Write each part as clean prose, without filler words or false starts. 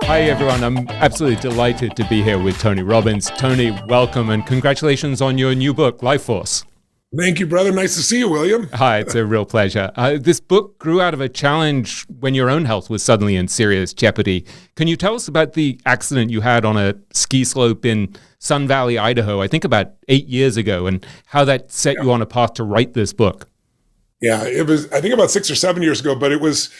Hi, everyone. I'm absolutely delighted to be here with Tony Robbins. Tony, welcome and congratulations on your new book, Life Force. Thank you, brother. Nice to see you, William. Hi, it's a real pleasure. This book grew out of a challenge when your own health was suddenly in serious jeopardy. Can you tell us about the accident you had on a ski slope in Sun Valley, Idaho, I think about 8 years ago, and how that set you on a path to write this book? Yeah, it was, I think about 6 or 7 years ago, but it was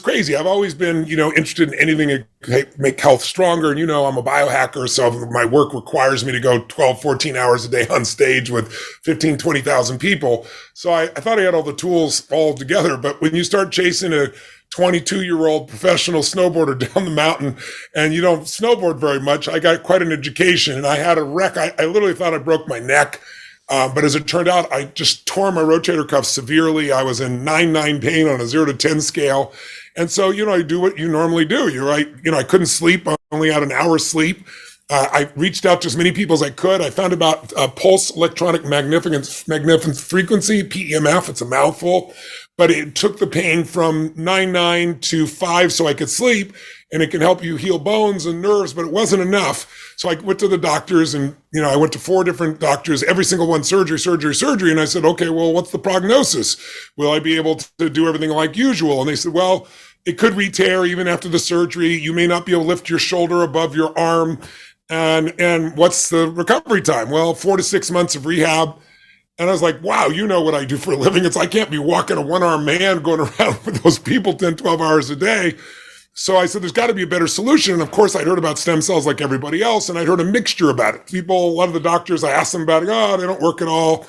crazy. I've always been, interested in anything that make health stronger. And, I'm a biohacker, so my work requires me to go 12, 14 hours a day on stage with 15, 20,000 people. So I thought I had all the tools all together. But when you start chasing a 22-year-old professional snowboarder down the mountain and you don't snowboard very much, I got quite an education and I had a wreck. I literally thought I broke my neck. But as it turned out, I just tore my rotator cuff severely. I was in 9/9 pain on a 0 to 10 scale. And so, I do what you normally do. You're right. I couldn't sleep. I only had an hour's sleep. I reached out to as many people as I could. I found about pulse electronic magnificent frequency, PEMF. It's a mouthful, but it took the pain from 9/9 to 5 so I could sleep. And it can help you heal bones and nerves, but it wasn't enough. So I went to the doctors and, I went to 4 different doctors, every single one surgery. And I said, okay, well, what's the prognosis? Will I be able to do everything like usual? And they said, well, it could re-tear even after the surgery. You may not be able to lift your shoulder above your arm. And what's the recovery time? Well, 4 to 6 months of rehab. And I was like, wow, you know what I do for a living. I can't be walking a one-armed man going around with those people 10, 12 hours a day. So I said, there's got to be a better solution. And of course, I'd heard about stem cells like everybody else, and I'd heard a mixture about it. A lot of the doctors, I asked them about it, they don't work at all.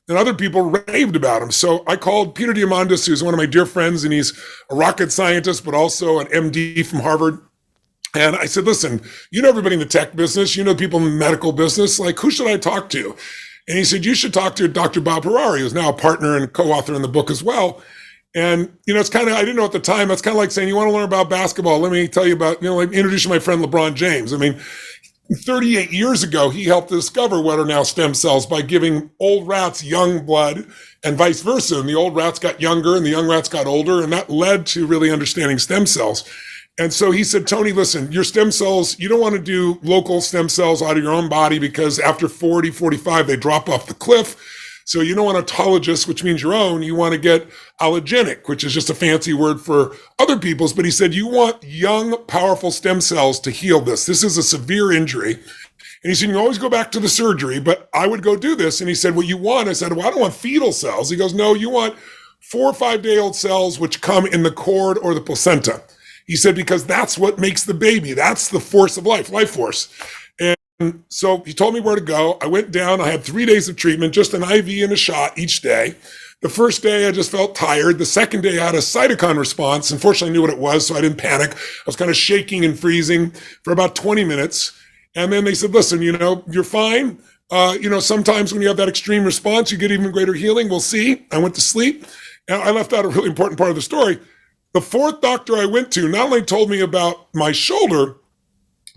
And other people raved about them. So I called Peter Diamandis, who's one of my dear friends, and he's a rocket scientist, but also an MD from Harvard. And I said, listen, everybody in the tech business, people in the medical business, who should I talk to? And he said, you should talk to Dr. Bob Harari, who's now a partner and co-author in the book as well. And, it's kind of, I didn't know at the time, it's kind of like saying, you want to learn about basketball? Let me tell you about, introduce you to my friend LeBron James. 38 years ago, he helped discover what are now stem cells by giving old rats young blood and vice versa. And the old rats got younger and the young rats got older. And that led to really understanding stem cells. And so he said, Tony, listen, your stem cells, you don't want to do local stem cells out of your own body because after 40, 45, they drop off the cliff. So you don't want autologous, which means your own. You want to get allogenic, which is just a fancy word for other people's. But he said, you want young, powerful stem cells to heal this. This is a severe injury. And he said, you always go back to the surgery, but I would go do this. And he said, what you want? I said, well, I don't want fetal cells. He goes, no, you want 4 or 5 day old cells, which come in the cord or the placenta. He said, because that's what makes the baby. That's the force of life force. And so he told me where to go. I went down. I had 3 days of treatment, just an IV and a shot each day. The first day, I just felt tired. The second day, I had a cytokine response. Unfortunately, I knew what it was, so I didn't panic. I was kind of shaking and freezing for about 20 minutes. And then they said, listen, you're fine. Sometimes when you have that extreme response, you get even greater healing. We'll see. I went to sleep. And I left out a really important part of the story. The 4th doctor I went to not only told me about my shoulder,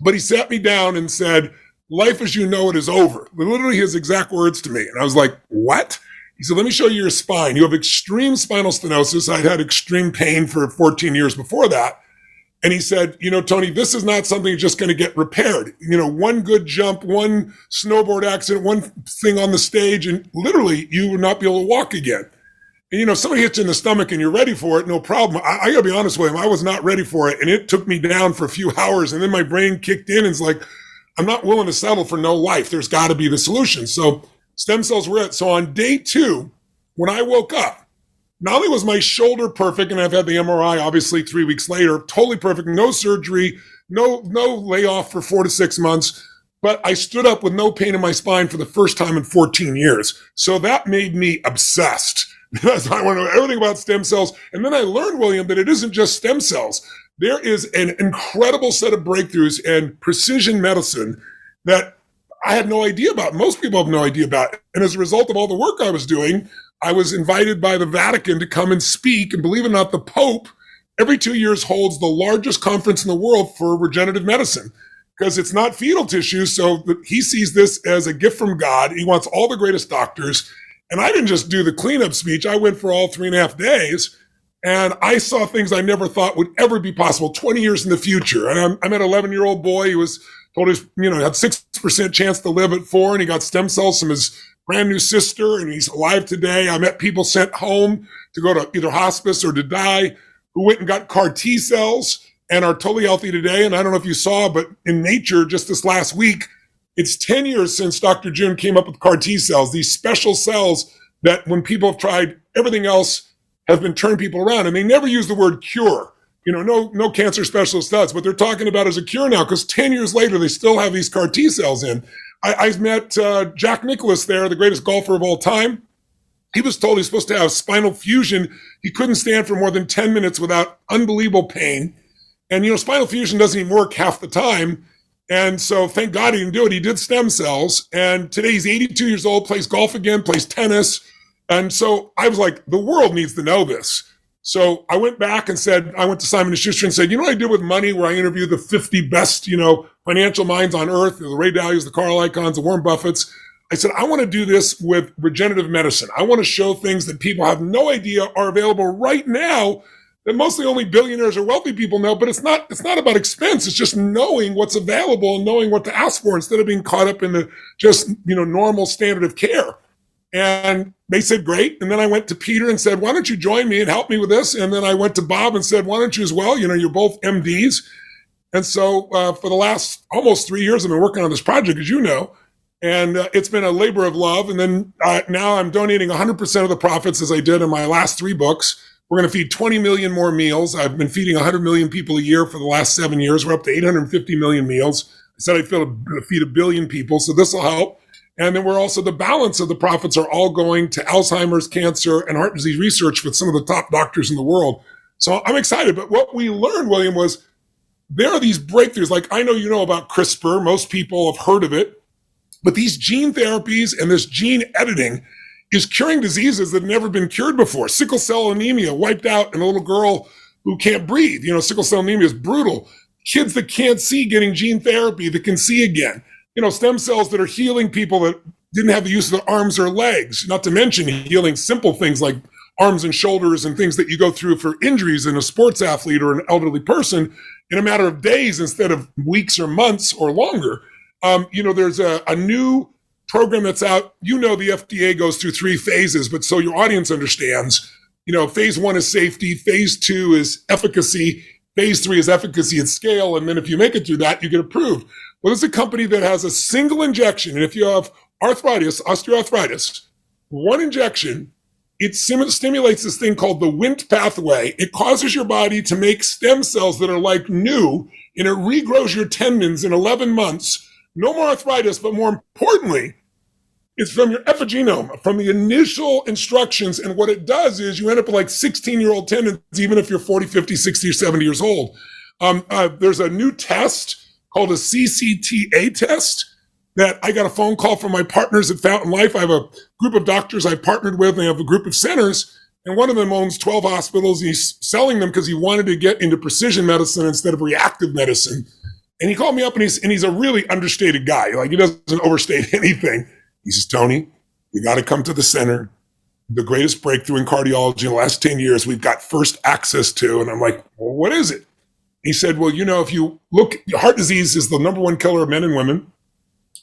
but he sat me down and said, life as you know it is over. Literally his exact words to me. And I was like, what? He said, let me show you your spine. You have extreme spinal stenosis. I'd had extreme pain for 14 years before that. And he said, Tony, this is not something just going to get repaired. One good jump, one snowboard accident, one thing on the stage, and literally you would not be able to walk again. And, if somebody hits you in the stomach and you're ready for it, no problem. I got to be honest with him. I was not ready for it. And it took me down for a few hours. And then my brain kicked in and it's like, I'm not willing to settle for no life. There's got to be the solution. So stem cells were it. So on day 2, when I woke up, not only was my shoulder perfect, and I've had the MRI obviously 3 weeks later, totally perfect, no surgery, no layoff for 4 to 6 months, but I stood up with no pain in my spine for the first time in 14 years. So that made me obsessed. I want to know everything about stem cells. And then I learned, William, that it isn't just stem cells. There is an incredible set of breakthroughs in precision medicine that I had no idea about. Most people have no idea about. And as a result of all the work I was doing, I was invited by the Vatican to come and speak. And believe it or not, the Pope every 2 years holds the largest conference in the world for regenerative medicine because it's not fetal tissue. So he sees this as a gift from God. He wants all the greatest doctors. And I didn't just do the cleanup speech. I went for all 3.5 days. And I saw things I never thought would ever be possible 20 years in the future. And I met an 11-year-old boy who was told he had 6% chance to live at 4, and he got stem cells from his brand new sister, and he's alive today. I met people sent home to go to either hospice or to die who went and got CAR T cells and are totally healthy today. And I don't know if you saw, but in Nature just this last week, it's 10 years since Dr. June came up with CAR T cells, these special cells that when people have tried everything else have been turning people around. And they never use the word cure. No cancer specialist does, but they're talking about it as a cure now because 10 years later, they still have these CAR T cells in. I met Jack Nicklaus there, the greatest golfer of all time. He was told he's supposed to have spinal fusion. He couldn't stand for more than 10 minutes without unbelievable pain. And, spinal fusion doesn't even work half the time. And so thank God he didn't do it. He did stem cells. And today he's 82 years old, plays golf again, plays tennis. And so I was like, the world needs to know this. So I went back and said, I went to Simon & Schuster and said, what I did with money where I interviewed the 50 best, financial minds on earth, the Ray Dalios, the Carl Icahns, the Warren Buffetts. I said, I want to do this with regenerative medicine. I want to show things that people have no idea are available right now that mostly only billionaires or wealthy people know, but it's not about expense. It's just knowing what's available and knowing what to ask for instead of being caught up in the just, normal standard of care. And they said, great. And then I went to Peter and said, why don't you join me and help me with this? And then I went to Bob and said, why don't you as well? You're both MDs. And so for the last almost 3 years, I've been working on this project, as you know, and it's been a labor of love. And then now I'm donating 100% of the profits as I did in my last 3 books. We're going to feed 20 million more meals. I've been feeding 100 million people a year for the last 7 years. We're up to 850 million meals. I said I'd feed 1 billion people, so this will help. And then we're also, the balance of the profits are all going to Alzheimer's, cancer, and heart disease research with some of the top doctors in the world. So I'm excited. But what we learned, William, was there are these breakthroughs. Like I know you know about CRISPR. Most people have heard of it. But these gene therapies and this gene editing is curing diseases that have never been cured before. Sickle cell anemia wiped out in a little girl who can't breathe. Sickle cell anemia is brutal. Kids that can't see getting gene therapy that can see again. Stem cells that are healing people that didn't have the use of their arms or legs, not to mention healing simple things like arms and shoulders and things that you go through for injuries in a sports athlete or an elderly person in a matter of days instead of weeks or months or longer. There's a new program that's out. The FDA goes through 3 phases, but so your audience understands, phase 1 is safety, phase 2 is efficacy, phase 3 is efficacy at scale. And then if you make it through that, you get approved. Well, it's a company that has a single injection. And if you have osteoarthritis, 1 injection, it stimulates this thing called the Wnt pathway. It causes your body to make stem cells that are like new, and it regrows your tendons in 11 months. No more arthritis, but more importantly, it's from your epigenome, from the initial instructions. And what it does is you end up with like 16-year-old tendons, even if you're 40, 50, 60, or 70 years old. There's a new test called a CCTA test that I got a phone call from my partners at Fountain Life. I have a group of doctors I've partnered with, and they have a group of centers, and one of them owns 12 hospitals. And he's selling them because he wanted to get into precision medicine instead of reactive medicine. And he called me up, and he's a really understated guy. Like, he doesn't overstate anything. He says, Tony, you got to come to the center. The greatest breakthrough in cardiology in the last 10 years we've got first access to. And I'm like, well, what is it? He said, well, if you look, heart disease is the number 1 killer of men and women.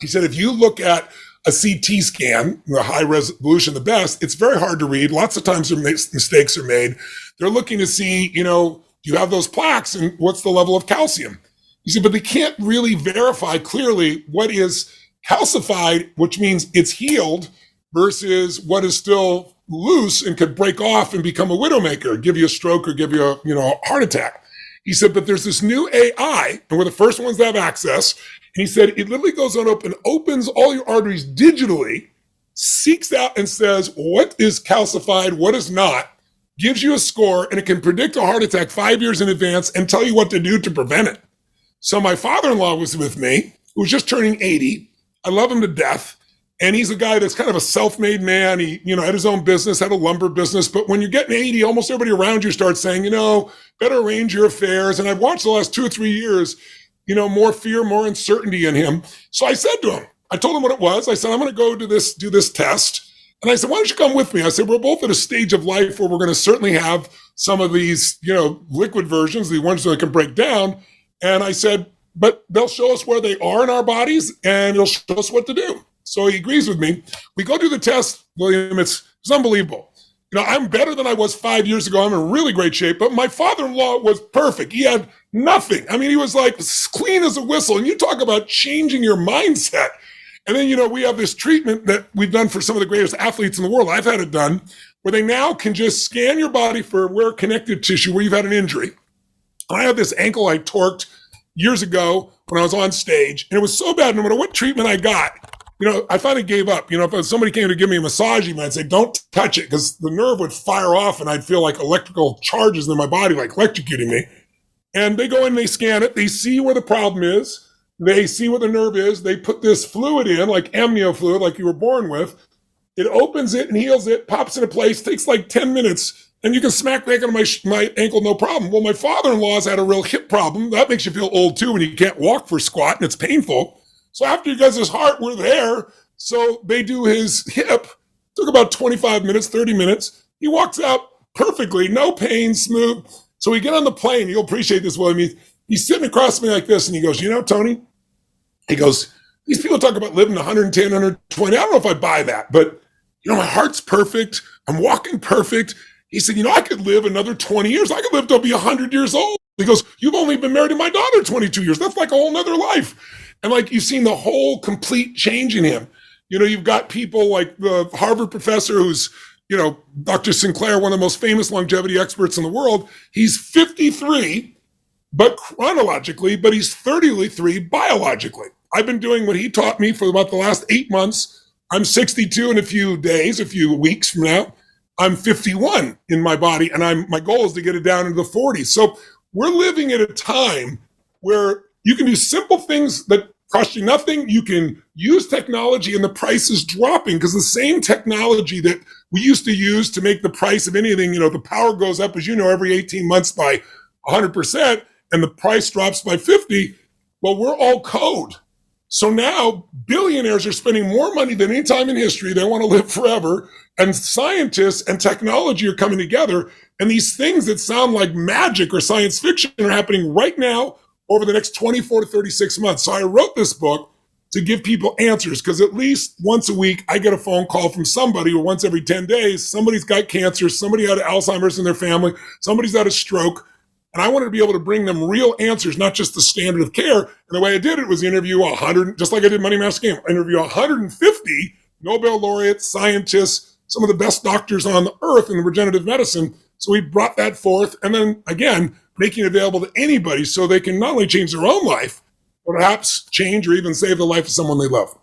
He said, if you look at a CT scan, the high resolution, the best, it's very hard to read. Lots of times mistakes are made. They're looking to see, do you have those plaques and what's the level of calcium? He said, but they can't really verify clearly what is calcified, which means it's healed, versus what is still loose and could break off and become a widowmaker, give you a stroke or give you a heart attack. He said, but there's this new AI, and we're the first ones to have access. And he said, it literally goes on up and opens all your arteries digitally, seeks out and says, what is calcified, what is not, gives you a score, and it can predict a heart attack 5 years in advance and tell you what to do to prevent it. So my father-in-law was with me, who was just turning 80. I love him to death. And he's a guy that's kind of a self-made man. He, had his own business, had a lumber business. But when you're getting 80, almost everybody around you starts saying, better arrange your affairs. And I've watched the last 2 or 3 years, more fear, more uncertainty in him. So I said to him, I told him what it was. I said, I'm going to go do this test. And I said, why don't you come with me? I said, we're both at a stage of life where we're going to certainly have some of these, liquid versions, the ones that can break down. And I said, but they'll show us where they are in our bodies and it'll show us what to do. So he agrees with me. We go do the test, William. It's unbelievable. I'm better than I was 5 years ago. I'm in really great shape, but my father-in-law was perfect. He had nothing. I mean, he was like clean as a whistle. And you talk about changing your mindset. And then, we have this treatment that we've done for some of the greatest athletes in the world. I've had it done where they now can just scan your body for where connective tissue, where you've had an injury. I had this ankle I torqued years ago when I was on stage, and it was so bad. No matter what treatment I got, I finally gave up. If somebody came to give me a massage, even I'd say, don't touch it, because the nerve would fire off and I'd feel like electrical charges in my body, like electrocuting me. And they go in, they scan it, they see where the problem is, they see where the nerve is, they put this fluid in, like amnio fluid, like you were born with. It opens it and heals it, pops into place, takes like 10 minutes, and you can smack back on my ankle, no problem. Well, my father-in-law's had a real hip problem. That makes you feel old too when you can't walk for squat and it's painful. So after he does his heart, we're there. So they do his hip. Took about 25 minutes, 30 minutes. He walks out perfectly, no pain, smooth. So we get on the plane. You'll appreciate this, William. He's sitting across me like this, and he goes, Tony, he goes, these people talk about living 110, 120. I don't know if I buy that, but, my heart's perfect. I'm walking perfect. He said, I could live another 20 years. I could live to be 100 years old. He goes, you've only been married to my daughter 22 years. That's like a whole nother life. And like you've seen the whole complete change in him. You've got people like the Harvard professor who's, Dr. Sinclair, one of the most famous longevity experts in the world. He's 53, but chronologically, but he's 33 biologically. I've been doing what he taught me for about the last 8 months. I'm 62 in a few weeks from now. I'm 51 in my body, and my goal is to get it down into the 40s. So we're living at a time where you can do simple things that cost you nothing. You can use technology, and the price is dropping because the same technology that we used to use to make the price of anything, the power goes up, as every 18 months by 100%, and the price drops by 50. Well, we're all code. So now billionaires are spending more money than any time in history. They want to live forever. And scientists and technology are coming together. And these things that sound like magic or science fiction are happening right now over the next 24 to 36 months. So I wrote this book to give people answers, because at least once a week, I get a phone call from somebody, or once every 10 days, somebody's got cancer, somebody had Alzheimer's in their family, somebody's had a stroke. And I wanted to be able to bring them real answers, not just the standard of care. And the way I did it was interview 100, just like I did Money Master Game, interview 150 Nobel laureates, scientists, some of the best doctors on the earth in regenerative medicine. So we brought that forth. And then again, making it available to anybody so they can not only change their own life, but perhaps change or even save the life of someone they love.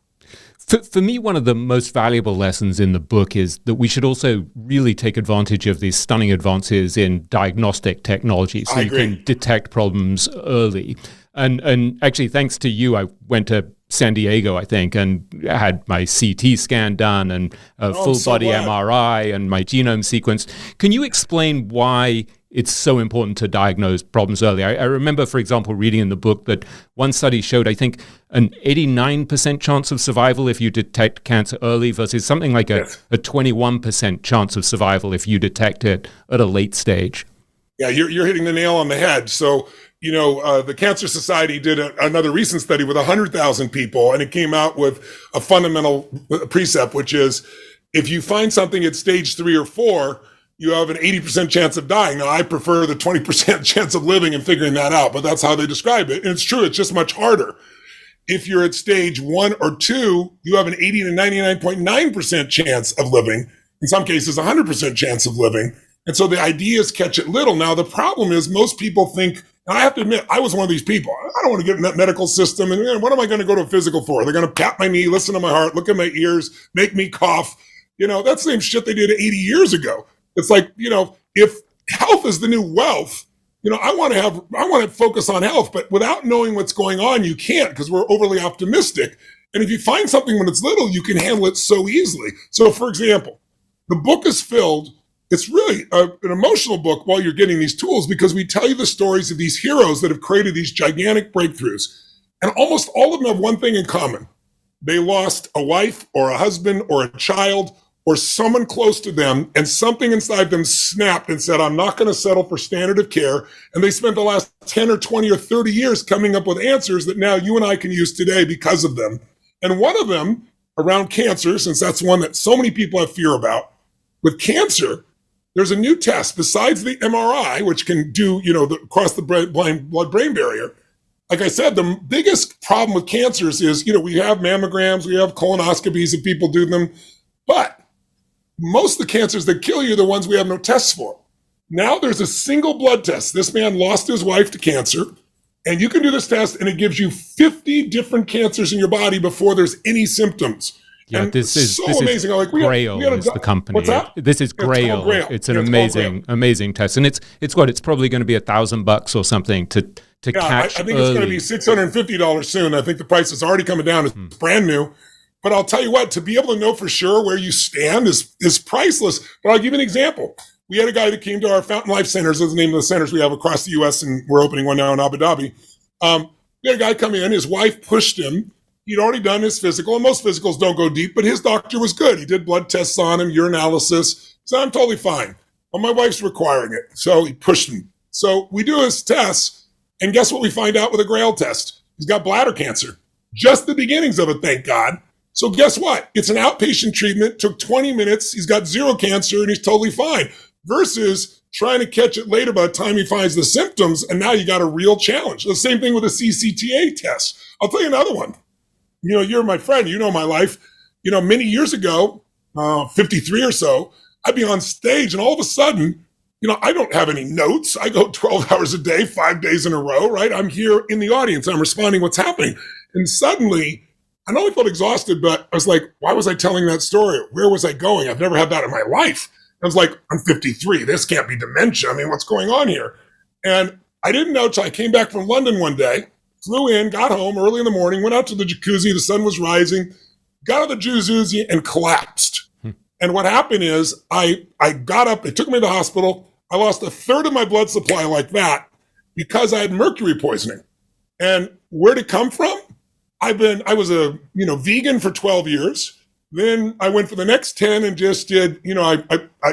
For me, one of the most valuable lessons in the book is that we should also really take advantage of these stunning advances in diagnostic technology, so you can detect problems early. And actually, thanks to you, I went to San Diego, I think, and had my CT scan done and a full body MRI and my genome sequenced. Can you explain why it's so important to diagnose problems early? I remember, for example, reading in the book that one study showed, I think, an 89% chance of survival if you detect cancer early versus something like a 21% chance of survival if you detect it at a late stage. Yeah, you're hitting the nail on the head. So, the Cancer Society did another recent study with 100,000 people, and it came out with a fundamental precept, which is if you find something at stage 3 or 4, you have an 80% chance of dying. Now, I prefer the 20% chance of living and figuring that out, but that's how they describe it. And it's true, it's just much harder. If you're at stage 1 or 2, you have an 80 to 99.9% chance of living. In some cases, 100% chance of living. And so the idea is catch it little. Now, the problem is most people think, and I have to admit, I was one of these people. I don't want to get in that medical system. And what am I going to go to a physical for? They're going to pat my knee, listen to my heart, look at my ears, make me cough. That's the same shit they did 80 years ago. It's like, if health is the new wealth, I want to focus on health, but without knowing what's going on, you can't, because we're overly optimistic. And if you find something when it's little, you can handle it so easily. So for example, the book is filled. It's really an emotional book while you're getting these tools, because we tell you the stories of these heroes that have created these gigantic breakthroughs. And almost all of them have one thing in common. They lost a wife or a husband or a child or someone close to them, and something inside them snapped and said, I'm not going to settle for standard of care. And they spent the last 10 or 20 or 30 years coming up with answers that now you and I can use today because of them. And one of them around cancer, since that's one that so many people have fear about, with cancer, there's a new test besides the MRI, which can do, across the blood-brain barrier. Like I said, the biggest problem with cancers is, we have mammograms, we have colonoscopies if people do them, but most of the cancers that kill you are the ones we have no tests for. Now there's a single blood test. This man lost his wife to cancer, and you can do this test, and it gives you 50 different cancers in your body before there's any symptoms. Yeah, and this is amazing. Grail is the company. What's that? This is Grail. It's an amazing test, and it's probably going to be $1,000 or something to catch. I think it's going to be $650 soon. I think the price is already coming down. It's brand new. But I'll tell you what, to be able to know for sure where you stand is priceless. But I'll give you an example. We had a guy that came to our Fountain Life Centers, is the name of the centers we have across the U.S., and we're opening one now in Abu Dhabi. We had a guy come in, his wife pushed him. He'd already done his physical, and most physicals don't go deep, but his doctor was good. He did blood tests on him, urinalysis. So I'm totally fine. But my wife's requiring it, so he pushed him. So we do his tests, and guess what we find out with a Grail test? He's got bladder cancer. Just the beginnings of it, thank God. So guess what? It's an outpatient treatment, took 20 minutes, he's got zero cancer, and he's totally fine. Versus trying to catch it later by the time he finds the symptoms, and now you got a real challenge. The same thing with a CCTA test. I'll tell you another one. You're my friend, you know my life. Many years ago, 53 or so, I'd be on stage, and all of a sudden, I don't have any notes. I go 12 hours a day, 5 days in a row, right? I'm here in the audience. I'm responding what's happening. And suddenly, I not only felt exhausted, but I was like, why was I telling that story? Where was I going? I've never had that in my life. I was like, I'm 53. This can't be dementia. I mean, what's going on here? And I didn't know till I came back from London one day, flew in, got home early in the morning, went out to the jacuzzi. The sun was rising, got out of the jacuzzi and collapsed. And what happened is I got up, they took me to the hospital. I lost a third of my blood supply like that because I had mercury poisoning. And where'd it come from? I was a vegan for 12 years. Then I went for the next 10 and just did, I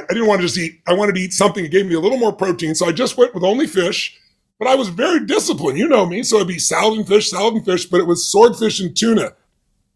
didn't want to just eat. I wanted to eat something that gave me a little more protein. So I just went with only fish, but I was very disciplined. You know me. So it'd be salad and fish, but it was swordfish and tuna.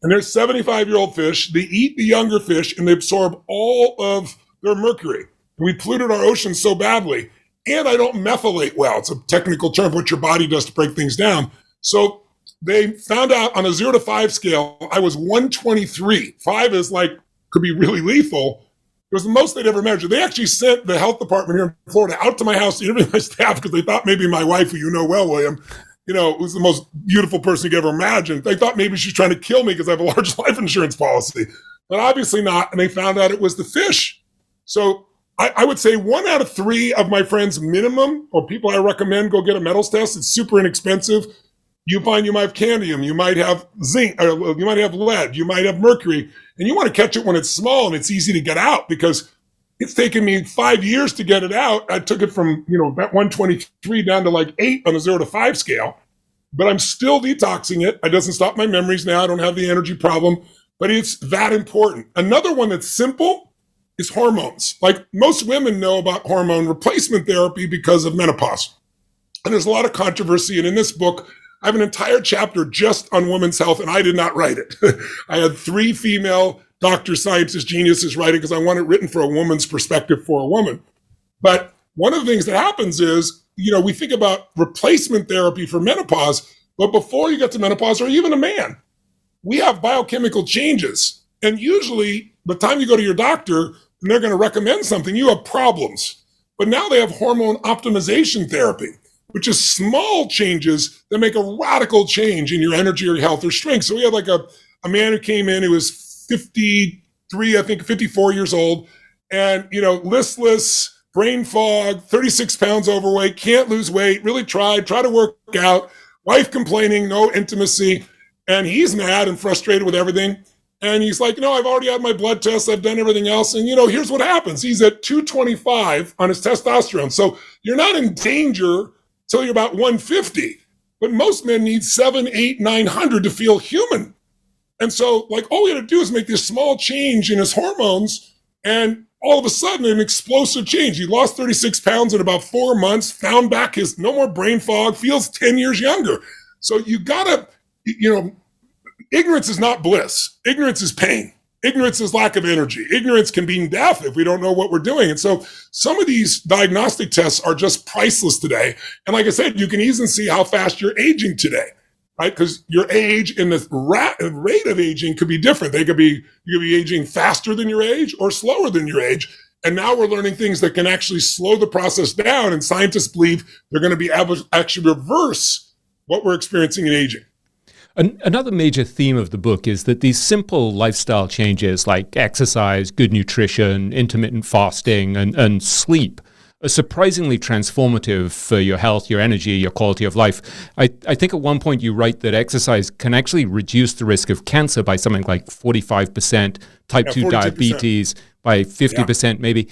And they're 75-year-old fish. They eat the younger fish and they absorb all of their mercury. And we polluted our oceans so badly. And I don't methylate well. It's a technical term for what your body does to break things down. So they found out on a 0 to 5 scale, I was 123. 5 is could be really lethal. It was the most they'd ever measured. They actually sent the health department here in Florida out to my house to interview my staff because they thought maybe my wife, who you know well, William, was the most beautiful person you could ever imagine. They thought maybe she's trying to kill me because I have a large life insurance policy, but obviously not. And they found out it was the fish. So I would say 1 out of 3 of my friends minimum, or people I recommend, go get a metals test. It's super inexpensive. You find you might have cadmium, you might have zinc, or you might have lead, you might have mercury, and you want to catch it when it's small and it's easy to get out because it's taken me 5 years to get it out. I took it from, about 123 down to 8 on the 0 to 5 scale, but I'm still detoxing it. It doesn't stop my memories now. I don't have the energy problem, but it's that important. Another one that's simple is hormones. Most women know about hormone replacement therapy because of menopause. And there's a lot of controversy. And in this book, I have an entire chapter just on women's health, and I did not write it. I had 3 female doctors, scientists, geniuses write it because I want it written for a woman's perspective for a woman. But one of the things that happens is, we think about replacement therapy for menopause, but before you get to menopause, or even a man, we have biochemical changes. And usually, by the time you go to your doctor and they're going to recommend something, you have problems. But now they have hormone optimization therapy, which is small changes that make a radical change in your energy or your health or strength. So we had a man who came in, who was 53, I think 54 years old, and, listless, brain fog, 36 pounds overweight, can't lose weight, really try to work out, wife complaining, no intimacy, and he's mad and frustrated with everything. And he's like, I've already had my blood tests, I've done everything else, and, here's what happens. He's at 225 on his testosterone. So you're not in danger till you're about 150. But most men need 700, 800, 900 to feel human. And so all we had to do is make this small change in his hormones, And all of a sudden, an explosive change. He lost 36 pounds in about 4 months, found back his no more brain fog, feels 10 years younger. So you gotta, ignorance is not bliss. Ignorance is pain. Ignorance is lack of energy. Ignorance can mean death if we don't know what we're doing. And so some of these diagnostic tests are just priceless today. And like I said, you can easily see how fast you're aging today, right? Because your age and the rate of aging could be different. You could be aging faster than your age or slower than your age. And now we're learning things that can actually slow the process down. And scientists believe they're going to be able to actually reverse what we're experiencing in aging. Another major theme of the book is that these simple lifestyle changes like exercise, good nutrition, intermittent fasting, and sleep are surprisingly transformative for your health, your energy, your quality of life. I think at one point you write that exercise can actually reduce the risk of cancer by something like 45%, type 2 diabetes by 50% maybe.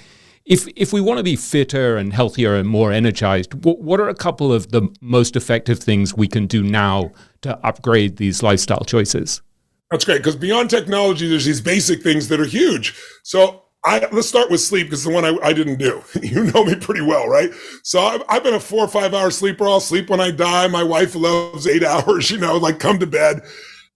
If we want to be fitter and healthier and more energized, what are a couple of the most effective things we can do now to upgrade these lifestyle choices? That's great, because beyond technology, there's these basic things that are huge. So let's start with sleep, because the one I didn't do. You know me pretty well, right? So I've been a 4 or 5 hour sleeper. I'll sleep when I die. My wife loves 8 hours, come to bed.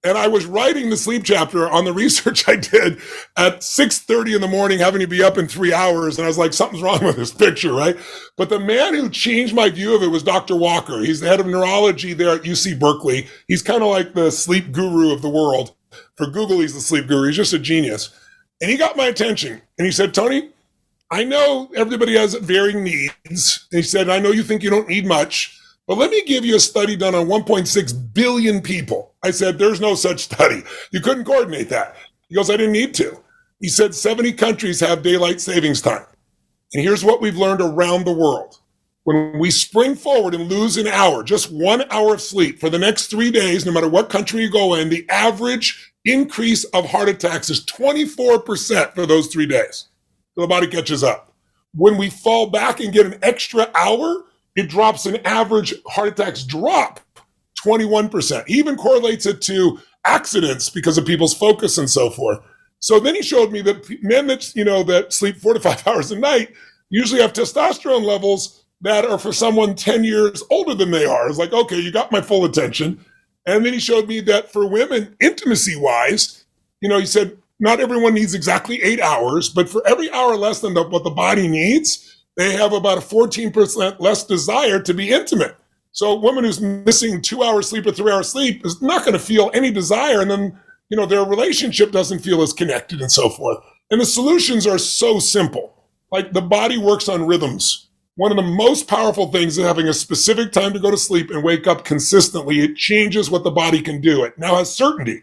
And I was writing the sleep chapter on the research I did at 6:30 in the morning, having to be up in 3 hours. And I was like, something's wrong with this picture, right? But the man who changed my view of it was Dr. Walker. He's the head of neurology there at UC Berkeley. He's kind of like the sleep guru of the world. For Google, he's the sleep guru. He's just a genius. And he got my attention. And he said, Tony, I know everybody has varying needs. And he said, I know you think you don't need much, but let me give you a study done on 1.6 billion people. I said, there's no such study. You couldn't coordinate that. He goes, I didn't need to. He said, 70 countries have daylight savings time. And here's what we've learned around the world. When we spring forward and lose an hour, just 1 hour of sleep for the next 3 days, no matter what country you go in, the average increase of heart attacks is 24% for those 3 days. So the body catches up. When we fall back and get an extra hour, it drops an average heart attacks drop 21%. He even correlates it to accidents because of people's focus and so forth. So then he showed me that men that sleep 4 to 5 hours a night usually have testosterone levels that are for someone 10 years older than they are. It's like, okay, you got my full attention. And then he showed me that for women, intimacy-wise, he said, not everyone needs exactly 8 hours, but for every hour less than what the body needs, they have about a 14% less desire to be intimate. So a woman who's missing 2 hours sleep or 3 hours sleep is not going to feel any desire. And then, their relationship doesn't feel as connected and so forth. And the solutions are so simple. Like the body works on rhythms. One of the most powerful things is having a specific time to go to sleep and wake up consistently. It changes what the body can do. It now has certainty.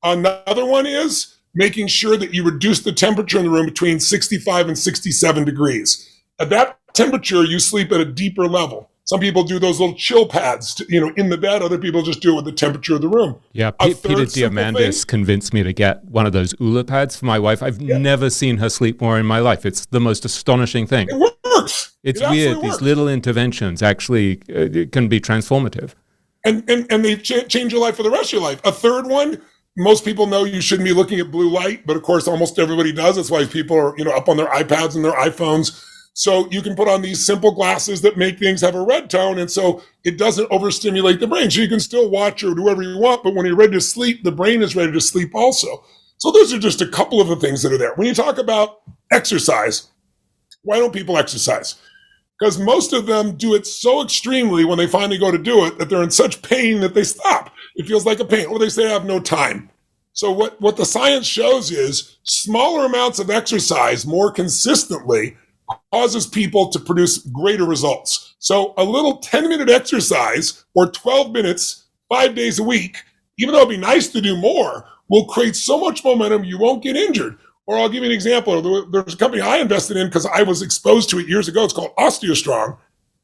Another one is making sure that you reduce the temperature in the room between 65 and 67 degrees. At that temperature, you sleep at a deeper level. Some people do those little chill pads, in the bed. Other people just do it with the temperature of the room. Yeah, Peter Diamandis convinced me to get one of those ULA pads for my wife. I've never seen her sleep more in my life. It's the most astonishing thing. It works. It's weird. These little interventions actually can be transformative. And they change your life for the rest of your life. A third one, most people know you shouldn't be looking at blue light, but of course almost everybody does. That's why people are up on their iPads and their iPhones. So you can put on these simple glasses that make things have a red tone, and so it doesn't overstimulate the brain. So you can still watch or do whatever you want, but when you're ready to sleep, the brain is ready to sleep also. So those are just a couple of the things that are there. When you talk about exercise, why don't people exercise? Because most of them do it so extremely when they finally go to do it that they're in such pain that they stop. It feels like a pain, or they say I have no time. So what the science shows is smaller amounts of exercise more consistently causes people to produce greater results. So a little 10-minute exercise or 12 minutes, 5 days a week, even though it'd be nice to do more, will create so much momentum you won't get injured. Or I'll give you an example. There's a company I invested in because I was exposed to it years ago. It's called OsteoStrong.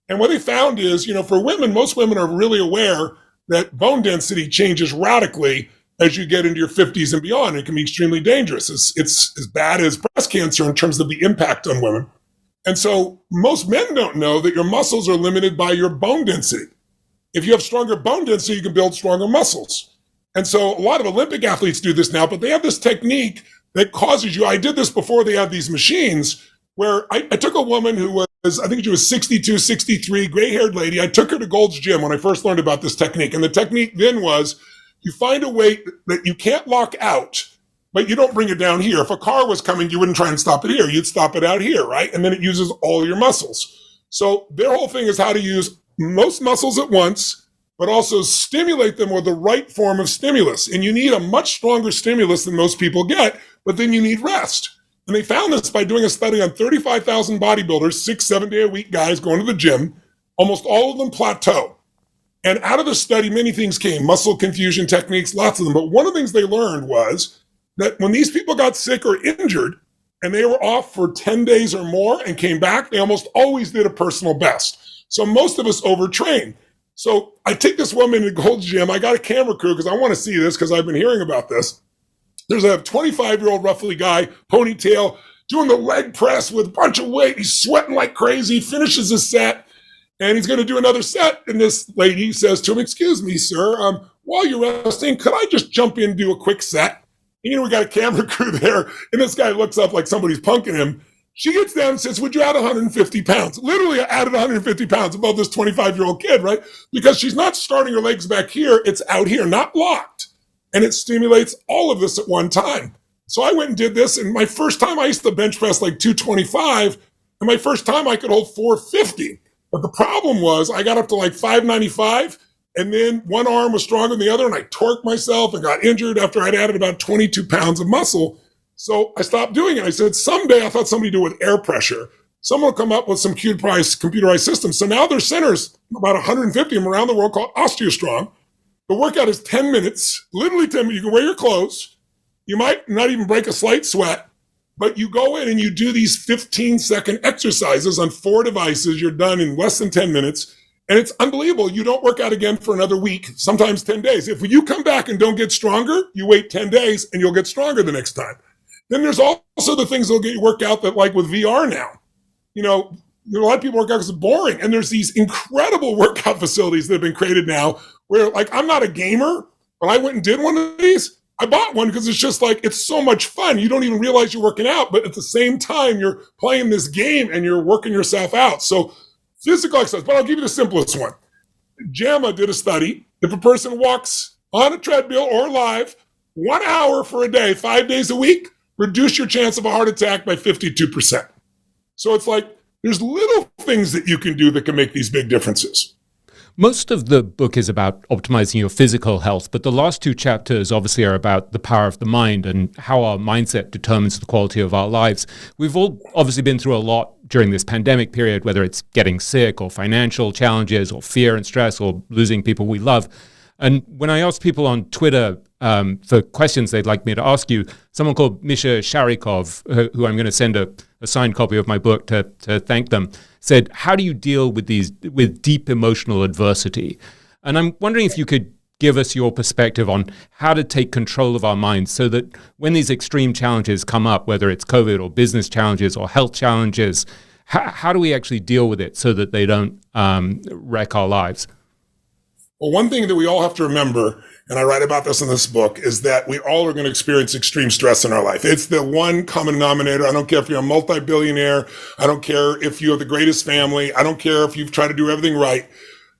And what they found is, for women, most women are really aware that bone density changes radically as you get into your 50s and beyond. It can be extremely dangerous. It's as bad as breast cancer in terms of the impact on women. And so most men don't know that your muscles are limited by your bone density. If you have stronger bone density, you can build stronger muscles. And so a lot of Olympic athletes do this now, but they have this technique that causes you. I did this before they had these machines where I took a woman who was, I think she was 62, 63, gray-haired lady. I took her to Gold's Gym when I first learned about this technique. And the technique then was you find a weight that you can't lock out, but you don't bring it down here. If a car was coming, you wouldn't try and stop it here. You'd stop it out here, right? And then it uses all your muscles. So their whole thing is how to use most muscles at once, but also stimulate them with the right form of stimulus. And you need a much stronger stimulus than most people get, but then you need rest. And they found this by doing a study on 35,000 bodybuilders, 6-7 day a week guys going to the gym. Almost all of them plateau. And out of the study, many things came, muscle confusion techniques, lots of them. But one of the things they learned was that when these people got sick or injured and they were off for 10 days or more and came back, they almost always did a personal best. So most of us overtrain. So I take this woman to Gold's Gym. I got a camera crew because I want to see this because I've been hearing about this. There's a 25-year-old roughly guy, ponytail, doing the leg press with a bunch of weight. He's sweating like crazy, finishes his set, and he's going to do another set. And this lady says to him, "Excuse me, sir, while you're resting, could I just jump in and do a quick set?" And, we got a camera crew there, and this guy looks up like somebody's punking him. She gets down and says, "Would you add 150 pounds? Literally added 150 pounds above this 25-year-old kid, right? Because she's not starting her legs back here. It's out here, not locked. And it stimulates all of this at one time. So I went and did this. And my first time I used to bench press like 225. And my first time I could hold 450. But the problem was I got up to like 595. And then one arm was stronger than the other. And I torqued myself and got injured after I'd added about 22 pounds of muscle. So I stopped doing it. I said, someday I thought somebody do it with air pressure. Someone will come up with some computerized systems. So now there's centers, about 150 of them around the world called OsteoStrong. The workout is 10 minutes, literally 10 minutes. You can wear your clothes. You might not even break a slight sweat, but you go in and you do these 15-second exercises on 4 devices. You're done in less than 10 minutes. And it's unbelievable. You don't work out again for another week, sometimes 10 days. If you come back and don't get stronger, you wait 10 days and you'll get stronger the next time. Then there's also the things that'll get you worked out that, like with VR now, a lot of people work out because it's boring. And there's these incredible workout facilities that have been created now where, like, I'm not a gamer, but I went and did one of these. I bought one because it's just like, it's so much fun. You don't even realize you're working out, but at the same time, you're playing this game and you're working yourself out. So physical exercise, but I'll give you the simplest one. JAMA did a study. If a person walks on a treadmill or live 1 hour for a day, 5 days a week, reduce your chance of a heart attack by 52%. So it's like, there's little things that you can do that can make these big differences. Most of the book is about optimizing your physical health, but the last 2 chapters obviously are about the power of the mind and how our mindset determines the quality of our lives. We've all obviously been through a lot during this pandemic period, whether it's getting sick or financial challenges or fear and stress or losing people we love. And when I asked people on Twitter for questions they'd like me to ask you, someone called Misha Sharikov, who I'm going to send a signed copy of my book to thank them, said, "How do you deal with deep emotional adversity?" And I'm wondering if you could give us your perspective on how to take control of our minds so that when these extreme challenges come up, whether it's COVID or business challenges or health challenges, how do we actually deal with it so that they don't wreck our lives? Well, one thing that we all have to remember, and I write about this in this book, is that we all are going to experience extreme stress in our life. It's the one common denominator. I don't care if you're a multi-billionaire. I don't care if you have the greatest family. I don't care if you've tried to do everything right.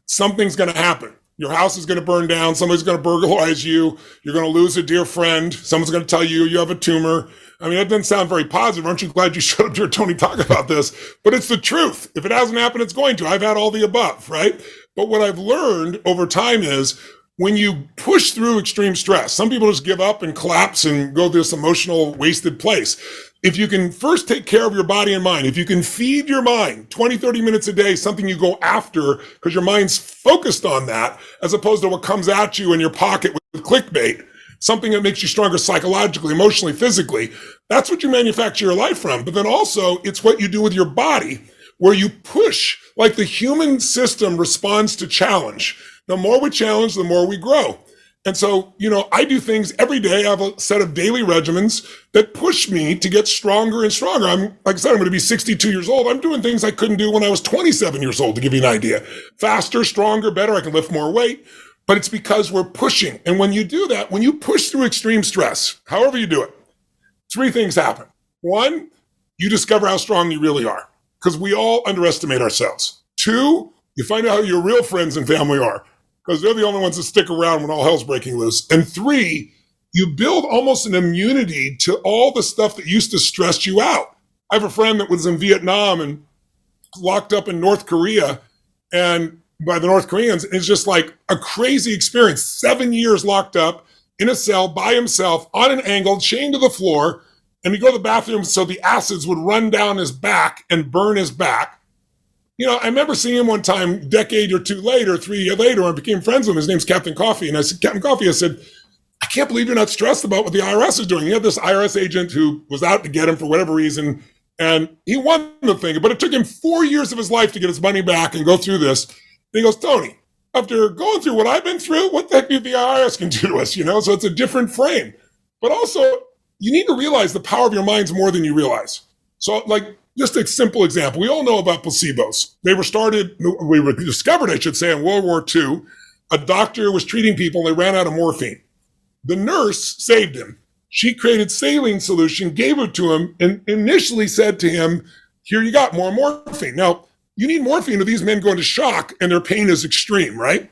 Something's going to happen. Your house is going to burn down. Somebody's going to burglarize you. You're going to lose a dear friend. Someone's going to tell you you have a tumor. I mean, that doesn't sound very positive. Aren't you glad you showed up to hear Tony talk about this? But it's the truth. If it hasn't happened, it's going to. I've had all the above, right? But what I've learned over time is when you push through extreme stress, some people just give up and collapse and go to this emotional wasted place. If you can first take care of your body and mind, if you can feed your mind 20, 30 minutes a day, something you go after because your mind's focused on that, as opposed to what comes at you in your pocket with clickbait, something that makes you stronger psychologically, emotionally, physically, that's what you manufacture your life from. But then also it's what you do with your body, where you push, like the human system responds to challenge. The more we challenge, the more we grow. And so, I do things every day. I have a set of daily regimens that push me to get stronger and stronger. Like I said, I'm going to be 62 years old. I'm doing things I couldn't do when I was 27 years old, to give you an idea. Faster, stronger, better. I can lift more weight. But it's because we're pushing. And when you do that, when you push through extreme stress, however you do it, three things happen. One, you discover how strong you really are, because we all underestimate ourselves. Two, you find out how your real friends and family are, because they're the only ones that stick around when all hell's breaking loose. And three, you build almost an immunity to all the stuff that used to stress you out. I have a friend that was in Vietnam and locked up in North Korea, and by the North Koreans, it's just like a crazy experience. 7 years locked up in a cell by himself on an angle, chained to the floor, and he'd go to the bathroom so the acids would run down his back and burn his back. You know, I remember seeing him one time, a decade or two later, 3 years later, I became friends with him. His name's Captain Coffee. And I said, Captain Coffee, I said, I can't believe you're not stressed about what the IRS is doing. He had this IRS agent who was out to get him for whatever reason, and he won the thing. But it took him 4 years of his life to get his money back and go through this. And he goes, Tony, after going through what I've been through, what the heck do the IRS can do to us, you know? So it's a different frame. But also, you need to realize the power of your mind's more than you realize. So, like, just a simple example. We all know about placebos. They were discovered, I should say, in World War II. A doctor was treating people, and they ran out of morphine. The nurse saved him. She created saline solution, gave it to him, and initially said to him, here you got more morphine. Now, you need morphine, or these men go into shock, and their pain is extreme, right?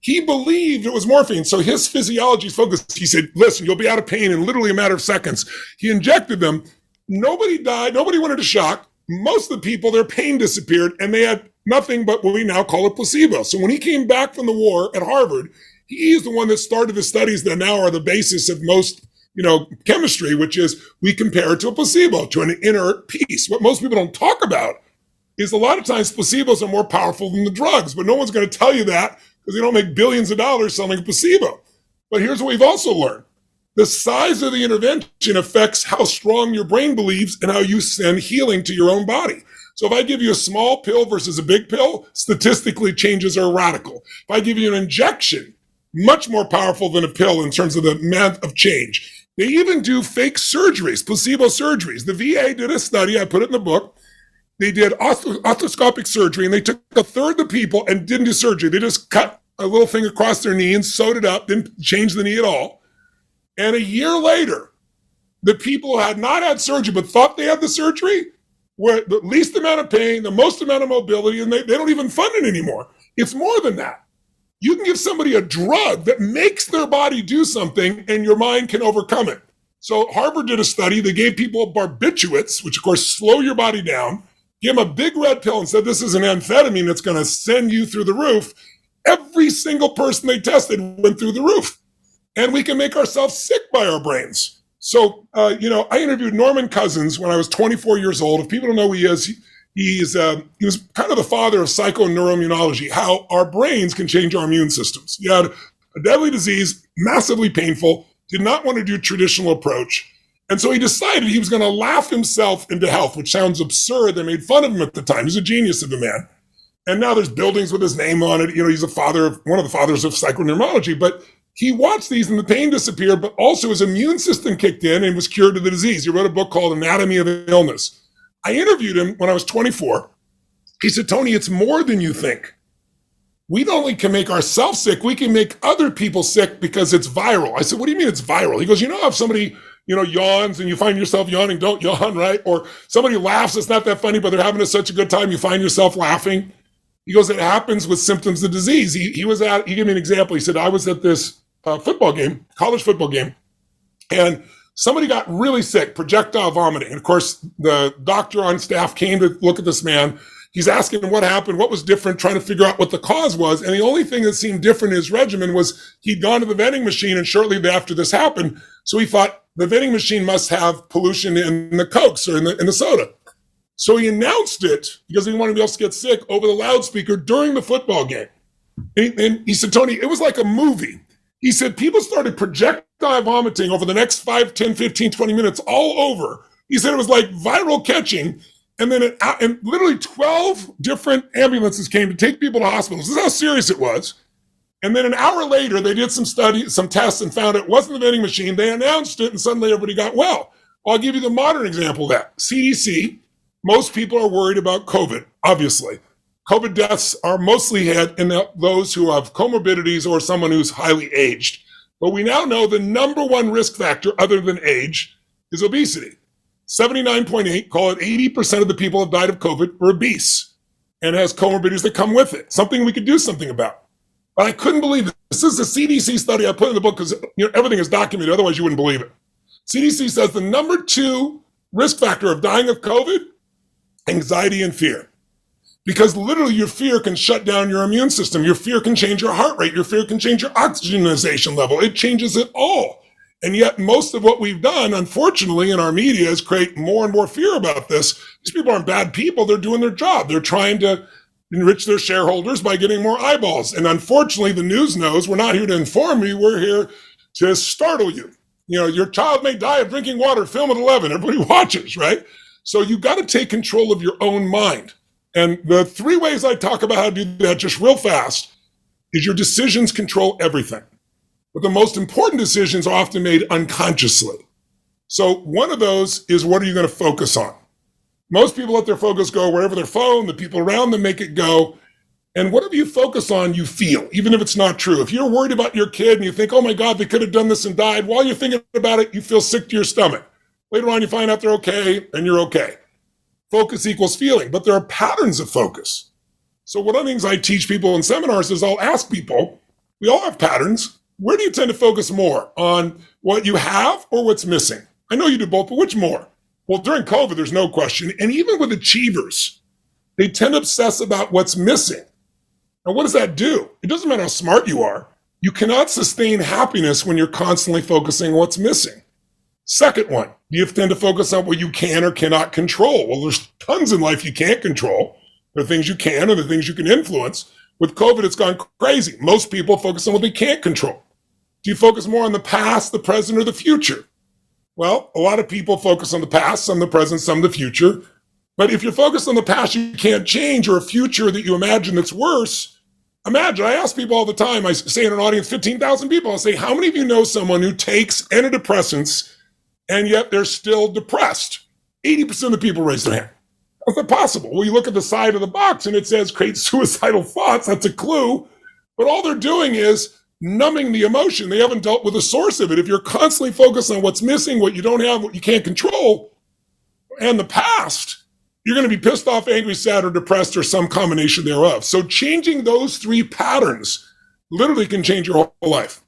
He believed it was morphine, so his physiology is focused. He said, listen, you'll be out of pain in literally a matter of seconds. He injected them. Nobody died. Nobody went into shock. Most of the people, their pain disappeared, and they had nothing but what we now call a placebo. So when he came back from the war at Harvard, he is the one that started the studies that now are the basis of most, chemistry, which is we compare it to a placebo, to an inert piece. What most people don't talk about is a lot of times placebos are more powerful than the drugs, but no one's going to tell you that because they don't make billions of dollars selling a placebo. But here's what we've also learned. The size of the intervention affects how strong your brain believes and how you send healing to your own body. So if I give you a small pill versus a big pill, statistically changes are radical. If I give you an injection, much more powerful than a pill in terms of the amount of change. They even do fake surgeries, placebo surgeries. The VA did a study, I put it in the book. They did arthroscopic surgery, and they took a third of the people and didn't do surgery. They just cut a little thing across their knee and sewed it up, didn't change the knee at all. And a year later, the people who had not had surgery but thought they had the surgery were the least amount of pain, the most amount of mobility, and they don't even fund it anymore. It's more than that. You can give somebody a drug that makes their body do something, and your mind can overcome it. So Harvard did a study. They gave people barbiturates, which of course slow your body down, give them a big red pill and said, this is an amphetamine that's going to send you through the roof. Every single person they tested went through the roof. And we can make ourselves sick by our brains. So, I interviewed Norman Cousins when I was 24 years old. If people don't know who he is, he was kind of the father of psychoneuroimmunology, how our brains can change our immune systems. He had a deadly disease, massively painful, did not want to do traditional approach. And so he decided he was going to laugh himself into health, which sounds absurd. They made fun of him at the time. He's a genius of a man. And now there's buildings with his name on it. He's one of the fathers of psychoneuroimmunology. But he watched these and the pain disappeared, but also his immune system kicked in and was cured of the disease. He wrote a book called Anatomy of Illness. I interviewed him when I was 24. He said, Tony, it's more than you think. We not only can make ourselves sick, we can make other people sick because it's viral. I said, what do you mean it's viral? He goes, if somebody, yawns and you find yourself yawning, don't yawn, right? Or somebody laughs, it's not that funny, but they're having such a good time, you find yourself laughing. He goes, it happens with symptoms of disease. He gave me an example. He said, I was at this college football game, and somebody got really sick, projectile vomiting. And of course, the doctor on staff came to look at this man. He's asking him what happened, what was different, trying to figure out what the cause was. And the only thing that seemed different in his regimen was he'd gone to the vending machine, and shortly after this happened, so he thought the vending machine must have pollution in the Cokes or in the soda. So he announced it because he didn't want anybody else to get sick over the loudspeaker during the football game. And he said, Tony, it was like a movie. He said people started projectile vomiting over the next 5, 10, 15, 20 minutes all over. He said it was like viral catching. And then and literally 12 different ambulances came to take people to hospitals. This is how serious it was. And then an hour later, they did some tests and found it wasn't the vending machine. They announced it, and suddenly everybody got well. Well, I'll give you the modern example of that. CDC, most people are worried about COVID, obviously. COVID deaths are mostly had in those who have comorbidities or someone who's highly aged. But we now know the number one risk factor other than age is obesity. 79.8, call it 80% of the people have died of COVID were obese and has comorbidities that come with it, something we could do something about. But I couldn't believe it. This is a CDC study I put in the book because everything is documented, otherwise you wouldn't believe it. CDC says the number 2 risk factor of dying of COVID, anxiety and fear. Because literally your fear can shut down your immune system. Your fear can change your heart rate. Your fear can change your oxygenation level. It changes it all. And yet most of what we've done, unfortunately, in our media is create more and more fear about this. These people aren't bad people. They're doing their job. They're trying to enrich their shareholders by getting more eyeballs. And unfortunately, the news knows we're not here to inform you. We're here to startle you. Your child may die of drinking water. Film at 11. Everybody watches, right? So you got to take control of your own mind. And the 3 ways I talk about how to do that just real fast is your decisions control everything. But the most important decisions are often made unconsciously. So one of those is, what are you going to focus on? Most people let their focus go wherever their phone, the people around them make it go. And whatever you focus on, you feel, even if it's not true. If you're worried about your kid and you think, oh my God, they could have done this and died, while you're thinking about it, you feel sick to your stomach. Later on, you find out they're okay and you're okay. Focus equals feeling, but there are patterns of focus. So one of the things I teach people in seminars is I'll ask people, we all have patterns. Where do you tend to focus more, on what you have or what's missing? I know you do both, but which more? Well, during COVID, there's no question. And even with achievers, they tend to obsess about what's missing. And what does that do? It doesn't matter how smart you are. You cannot sustain happiness when you're constantly focusing on what's missing. Second one, you tend to focus on what you can or cannot control. Well, there's tons in life you can't control. There are things you can and the things you can influence. With COVID, it's gone crazy. Most people focus on what they can't control. Do you focus more on the past, the present, or the future? Well, a lot of people focus on the past, some the present, some the future. But if you're focused on the past you can't change, or a future that you imagine that's worse, imagine, I ask people all the time, I say in an audience, 15,000 people, I'll say, how many of you know someone who takes antidepressants and yet they're still depressed? 80% of the people raise their hand. How's that possible? Well, you look at the side of the box and it says create suicidal thoughts. That's a clue. But all they're doing is numbing the emotion. They haven't dealt with the source of it. If you're constantly focused on what's missing, what you don't have, what you can't control, and the past, you're going to be pissed off, angry, sad, or depressed, or some combination thereof. So changing those 3 patterns literally can change your whole life.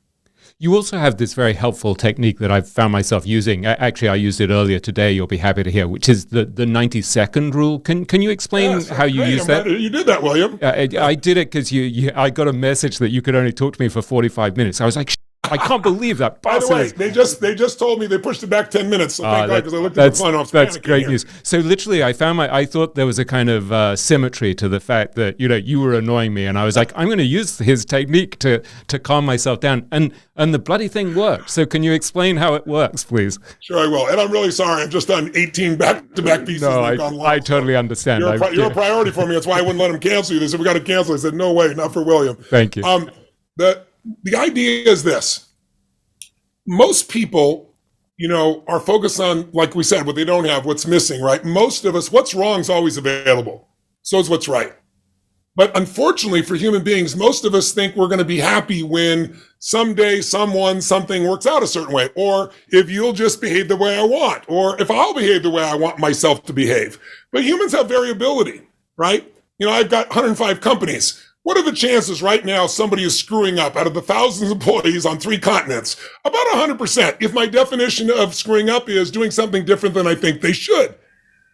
You also have this very helpful technique that I've found myself using. Actually, I used it earlier today, you'll be happy to hear, which is the 90-second rule. Can you explain how you use that? You did that, William. I did it because I got a message that you could only talk to me for 45 minutes. I was like, I can't believe that. By the way, they just told me they pushed it back 10 minutes. So thank God, because I looked at the phone. That's great news. So literally, I thought there was a kind of symmetry to the fact that you were annoying me, and I was like, I'm going to use his technique to calm myself down, and the bloody thing worked. So can you explain how it works, please? Sure, I will. And I'm really sorry. I've just done 18 back-to-back pieces. No, I totally understand. You're a priority for me. That's why I wouldn't let them cancel you. They said we got to cancel. I said no way, not for William. Thank you. The idea is this. Most people, are focused on, like we said, what they don't have, what's missing, right? Most of us, what's wrong is always available. So is what's right. But unfortunately for human beings, most of us think we're going to be happy when someday something works out a certain way, or if you'll just behave the way I want, or if I'll behave the way I want myself to behave. But humans have variability, right? I've got 105 companies. What are the chances right now somebody is screwing up out of the thousands of employees on 3 continents? About 100%, if my definition of screwing up is doing something different than I think they should.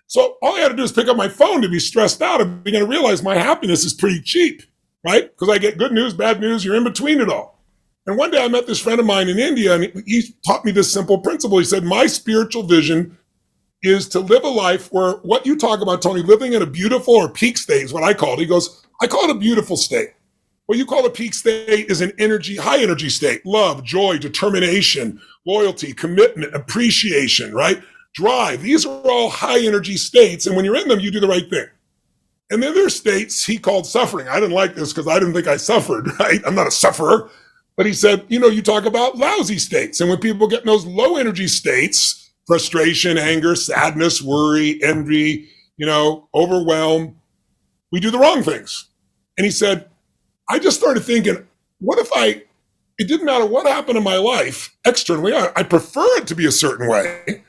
So all I had to do is pick up my phone to be stressed out and begin to realize my happiness is pretty cheap, right? Because I get good news, bad news, you're in between it all. And one day I met this friend of mine in India, and he taught me this simple principle. He said, my spiritual vision is to live a life where what you talk about, Tony, living in a beautiful or peak state is what I call it. He goes, I call it a beautiful state. What you call a peak state is an high energy state, love, joy, determination, loyalty, commitment, appreciation, right? Drive. These are all high energy states. And when you're in them, you do the right thing. And then there are states he called suffering. I didn't like this because I didn't think I suffered, right? I'm not a sufferer. But he said, you talk about lousy states. And when people get in those low energy states, frustration, anger, sadness, worry, envy, overwhelm, we do the wrong things. And he said, I just started thinking, what if it didn't matter what happened in my life externally, I prefer it to be a certain way.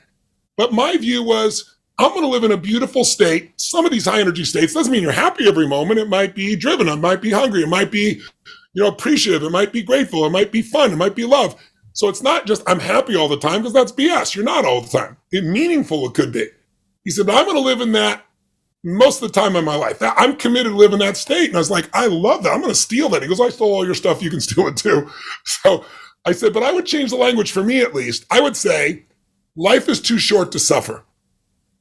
But my view was, I'm going to live in a beautiful state. Some of these high energy states doesn't mean you're happy every moment. It might be driven. It might be hungry. It might be, appreciative. It might be grateful. It might be fun. It might be love. So it's not just I'm happy all the time, because that's BS. You're not all the time. Meaningful it could be. He said, but I'm going to live in that most of the time in my life. I'm committed to live in that state. And I was like, I love that. I'm going to steal that. He goes, I stole all your stuff. You can steal it too. So I said, but I would change the language for me at least. I would say life is too short to suffer.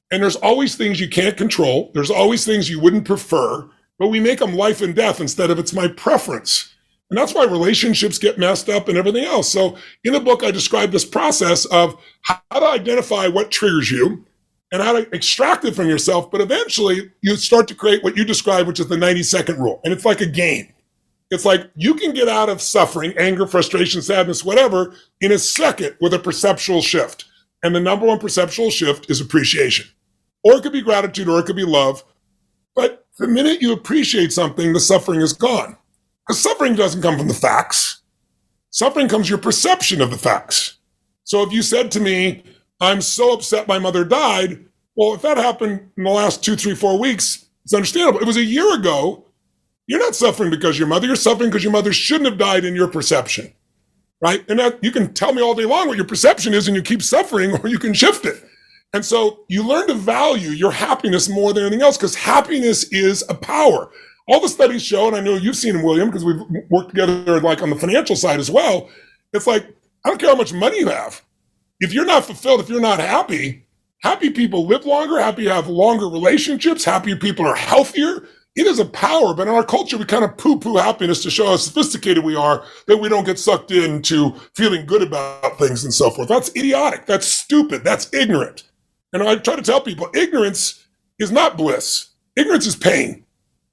And there's always things you can't control. There's always things you wouldn't prefer, but we make them life and death instead of it's my preference. And that's why relationships get messed up and everything else. So in the book, I describe this process of how to identify what triggers you and how to extract it from yourself. But eventually you start to create what you describe, which is the 90-second rule. And it's like a game. It's like you can get out of suffering, anger, frustration, sadness, whatever, in a second with a perceptual shift. And the number one perceptual shift is appreciation. Or it could be gratitude, or it could be love. But the minute you appreciate something, the suffering is gone. Because suffering doesn't come from the facts. Suffering comes from your perception of the facts. So if you said to me, I'm so upset my mother died, well, if that happened in the last 2, 3, 4 weeks, it's understandable. It was a year ago. You're not suffering because your mother, you're suffering because your mother shouldn't have died in your perception, right? And that, you can tell me all day long what your perception is and you keep suffering, or you can shift it. And so you learn to value your happiness more than anything else, because happiness is a power. All the studies show, and I know you've seen them, William, because we've worked together like on the financial side as well. It's like, I don't care how much money you have. If you're not fulfilled, if you're not happy, happy people live longer, happy have longer relationships, happy people are healthier. It is a power, but in our culture, we kind of poo-poo happiness to show how sophisticated we are, that we don't get sucked into feeling good about things and so forth. That's idiotic. That's stupid. That's ignorant. And I try to tell people, ignorance is not bliss. Ignorance is pain.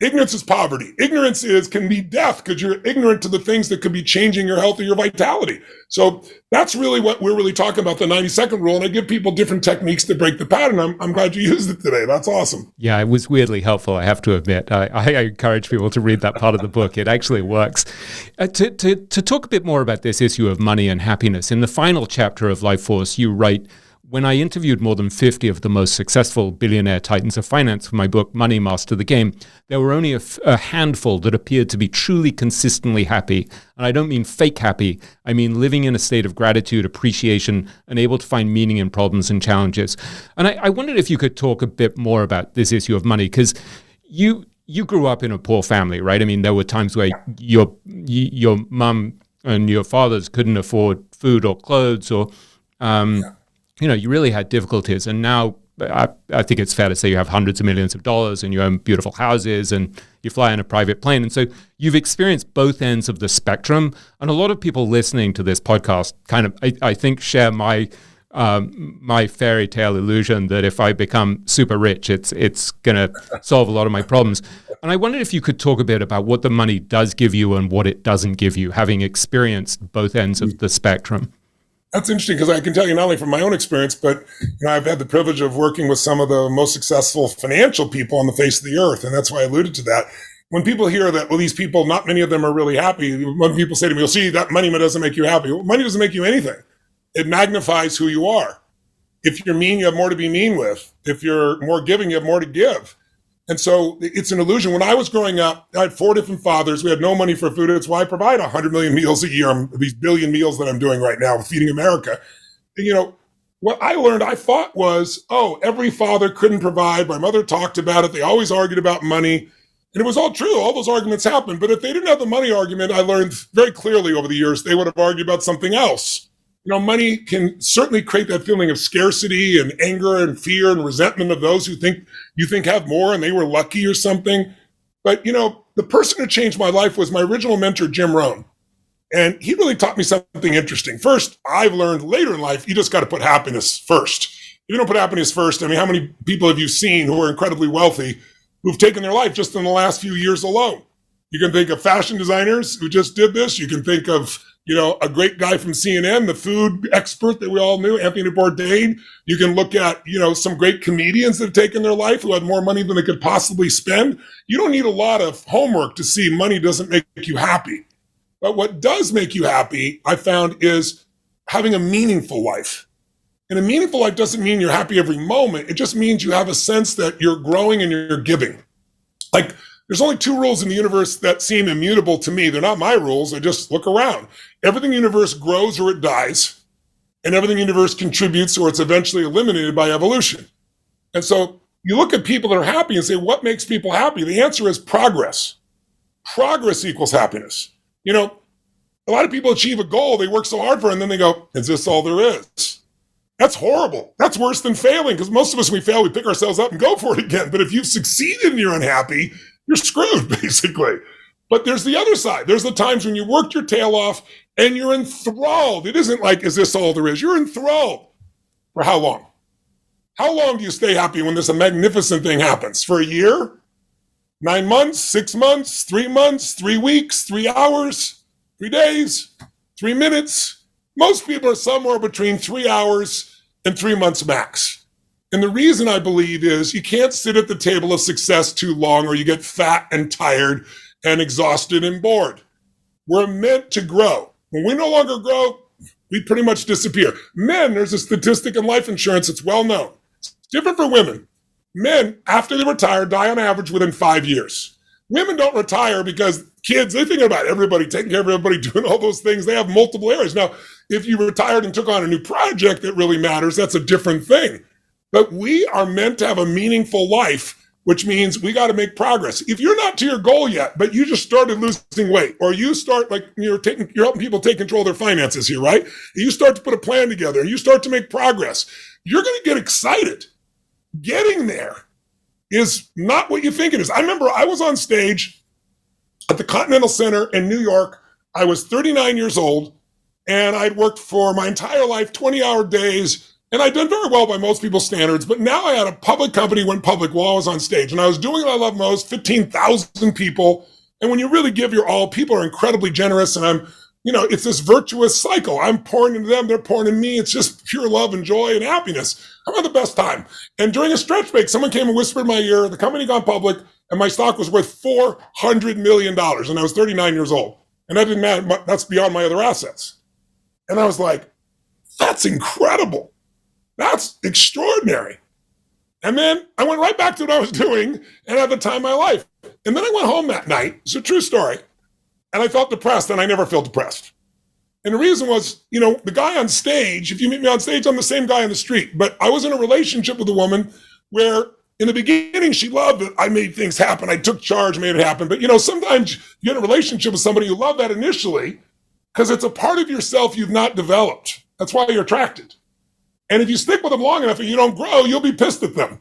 Ignorance is poverty. Ignorance can be death, because you're ignorant to the things that could be changing your health or your vitality. So that's really what we're really talking about, the 90-second rule. And I give people different techniques to break the pattern. I'm glad you used it today. That's awesome. Yeah, it was weirdly helpful, I have to admit. I encourage people to read that part of the book. It actually works. To talk a bit more about this issue of money and happiness, in the final chapter of Life Force, you write, when I interviewed more than 50 of the most successful billionaire titans of finance for my book, Money Master the Game, there were only a handful that appeared to be truly consistently happy. And I don't mean fake happy. I mean living in a state of gratitude, appreciation, and able to find meaning in problems and challenges. And I wondered if you could talk a bit more about this issue of money, because you grew up in a poor family, right? I mean, there were times where your mum and your fathers couldn't afford food or clothes, or you really had difficulties. And now I think it's fair to say you have hundreds of millions of dollars and you own beautiful houses and you fly in a private plane. And so you've experienced both ends of the spectrum. And a lot of people listening to this podcast kind of, I think, share my fairy tale illusion that if I become super rich, it's going to solve a lot of my problems. And I wondered if you could talk a bit about what the money does give you and what it doesn't give you, having experienced both ends of the spectrum. That's interesting, because I can tell you not only from my own experience, but I've had the privilege of working with some of the most successful financial people on the face of the earth. And that's why I alluded to that. When people hear that, well, these people, not many of them are really happy. When people say to me, you'll see that money doesn't make you happy. Well, money doesn't make you anything. It magnifies who you are. If you're mean, you have more to be mean with. If you're more giving, you have more to give. And so it's an illusion. When I was growing up, I had 4 different fathers. We had no money for food. It's why I provide 100 million meals a year. These billion meals that I'm doing right now, feeding America. And, what I learned, I thought was, every father couldn't provide. My mother talked about it. They always argued about money. And it was all true. All those arguments happened. But if they didn't have the money argument, I learned very clearly over the years, they would have argued about something else. Money can certainly create that feeling of scarcity and anger and fear and resentment of those who think you think have more and they were lucky or something. But, the person who changed my life was my original mentor, Jim Rohn. And he really taught me something interesting. First, I've learned later in life, you just got to put happiness first. If you don't put happiness first, how many people have you seen who are incredibly wealthy who've taken their life just in the last few years alone? You can think of fashion designers who just did this. You can think of a great guy from CNN, the food expert that we all knew, Anthony Bourdain. You can look at, some great comedians that have taken their life who had more money than they could possibly spend. You don't need a lot of homework to see money doesn't make you happy. But what does make you happy, I found, is having a meaningful life. And a meaningful life doesn't mean you're happy every moment. It just means you have a sense that you're growing and you're giving. Like, there's only two rules in the universe that seem immutable to me. They're not my rules. I just look around. Everything in the universe grows or it dies, and everything in the universe contributes or it's eventually eliminated by evolution. And so you look at people that are happy and say, what makes people happy? The answer is progress. Progress equals happiness. You know, a lot of people achieve a goal, they work so hard for it, and then they go, is this all there is? That's horrible. That's worse than failing, because most of us, when we fail, we pick ourselves up and go for it again. But if you've succeeded and you're unhappy, you're screwed, basically. But there's the other side. There's the times when you worked your tail off and you're enthralled. It isn't like, is this all there is? You're enthralled. For how long? How long do you stay happy when this magnificent thing happens? For a year? 9 months? 6 months? 3 months? 3 weeks? 3 hours? 3 days? 3 minutes? Most people are somewhere between 3 hours and 3 months max. And the reason I believe is you can't sit at the table of success too long or you get fat and tired and exhausted and bored. We're meant to grow. When we no longer grow, we pretty much disappear. Men, there's a statistic in life insurance that's well known. It's different for women. Men, after they retire, die on average within 5 years. Women don't retire because kids, they think about everybody, taking care of everybody, doing all those things. They have multiple areas. Now, if you retired and took on a new project that really matters, that's a different thing. But we are meant to have a meaningful life, which means we got to make progress. If you're not to your goal yet, but you just started losing weight, or you start like you're helping people take control of their finances here, right? You start to put a plan together and you start to make progress, you're going to get excited. Getting there is not what you think it is. I remember I was on stage at the Continental Center in New York. I was 39 years old and I'd worked for my entire life, 20-hour days, and I'd done very well by most people's standards. But now I had a public company, went public while I was on stage, and I was doing what I love most, 15,000 people. And when you really give your all, people are incredibly generous. And it's this virtuous cycle. I'm pouring into them, they're pouring into me. It's just pure love and joy and happiness. I'm having the best time. And during a stretch break, someone came and whispered in my ear, the company gone public, and my stock was worth $400 million. And I was 39 years old. And that didn't matter. That's beyond my other assets. And I was like, that's incredible. That's extraordinary. And then I went right back to what I was doing and had the time of my life. And then I went home that night. It's a true story. And I felt depressed, and I never felt depressed. And the reason was, the guy on stage, if you meet me on stage, I'm the same guy on the street. But I was in a relationship with a woman where in the beginning, she loved that I made things happen. I took charge, made it happen. But, sometimes you get in a relationship with somebody you love that initially because it's a part of yourself you've not developed. That's why you're attracted. And if you stick with them long enough and you don't grow, you'll be pissed at them.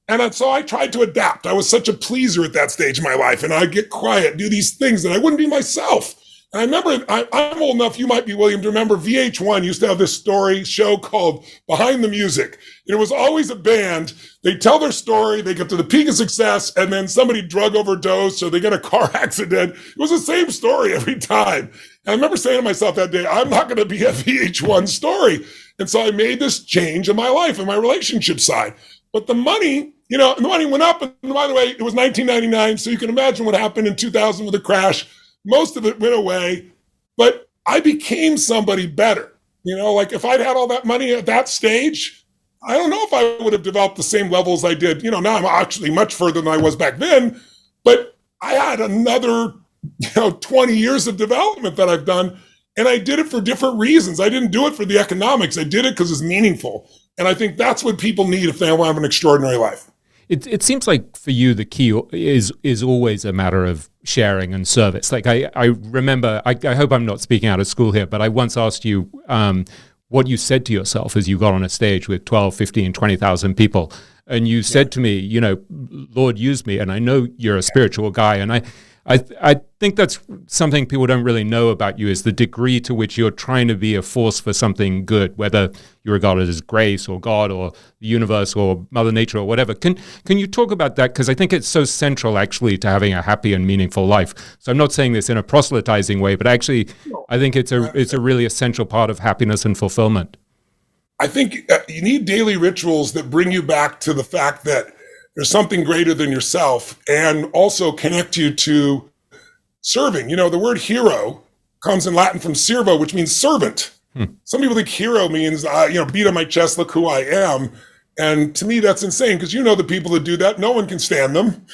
And so I tried to adapt. I was such a pleaser at that stage of my life. And I'd get quiet, do these things that I wouldn't be myself. And I remember, I'm old enough, you might be, William, to remember VH1 used to have this show called Behind the Music. It was always a band. They tell their story, they get to the peak of success, and then somebody drug overdose or they get a car accident. It was the same story every time. And I remember saying to myself that day, I'm not going to be a VH1 story. And so I made this change in my life, in my relationship side. But the money, the money went up. And by the way, it was 1999. So you can imagine what happened in 2000 with the crash. Most of it went away, but I became somebody better. Like if I'd had all that money at that stage, I don't know if I would have developed the same levels I did. Now I'm actually much further than I was back then, but I had another, 20 years of development that I've done. And I did it for different reasons. I didn't do it for the economics. I did it because it's meaningful. And I think that's what people need if they want to have an extraordinary life. It seems like for you, the key is always a matter of sharing and service. Like I remember, I hope I'm not speaking out of school here, but I once asked you what you said to yourself as you got on a stage with 12, 15, 20,000 people. And you said to me, Lord, use me. And I know you're a spiritual guy. And I think that's something people don't really know about you is the degree to which you're trying to be a force for something good, whether you regard it as grace or God or the universe or Mother Nature or whatever. Can you talk about that? Because I think it's so central actually to having a happy and meaningful life. So I'm not saying this in a proselytizing way, but actually I think it's a really essential part of happiness and fulfillment. I think you need daily rituals that bring you back to the fact that there's something greater than yourself and also connect you to serving. The word hero comes in Latin from servo, which means servant. Some people think hero means, beat on my chest, look who I am. And to me, that's insane because the people that do that, no one can stand them.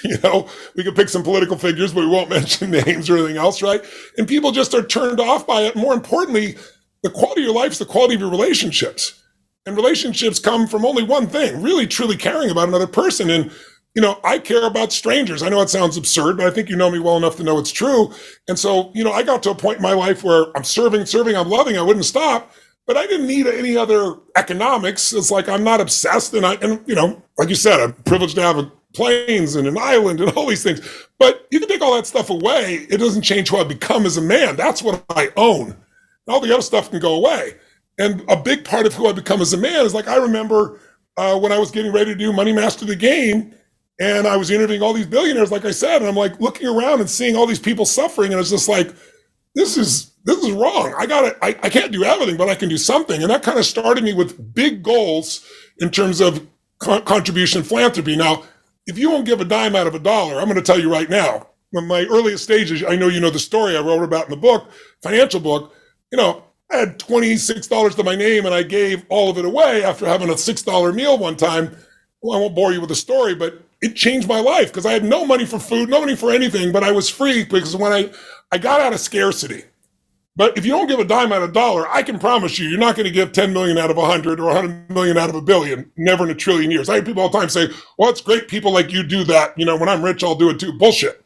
We could pick some political figures, but we won't mention names or anything else, right? And people just are turned off by it. More importantly, the quality of your life is the quality of your relationships. And relationships come from only one thing, really, truly caring about another person. And, I care about strangers. I know it sounds absurd, but I think you know me well enough to know it's true. And so, I got to a point in my life where I'm serving, I'm loving, I wouldn't stop. But I didn't need any other economics. It's like I'm not obsessed, and like you said, I'm privileged to have planes and an island and all these things. But you can take all that stuff away. It doesn't change who I become as a man. That's what I own. All the other stuff can go away. And a big part of who I become as a man is like I remember when I was getting ready to do Money Master the Game, and I was interviewing all these billionaires, like I said, and I'm like looking around and seeing all these people suffering, and it's just like, this is wrong. I can't do everything, but I can do something. And that kind of started me with big goals in terms of contribution philanthropy. Now, if you won't give a dime out of a dollar, I'm going to tell you right now, when my earliest stages, I know you know the story I wrote about in the book, financial book, I had $26 to my name and I gave all of it away after having a $6 meal one time. Well, I won't bore you with the story, but it changed my life because I had no money for food, no money for anything, but I was free because when I got out of scarcity. But if you don't give a dime out of a dollar, I can promise you, you're not going to give 10 million out of 100 or 100 million out of a billion, never in a trillion years. I hear people all the time say, well, it's great people like you do that. When I'm rich, I'll do it too. Bullshit,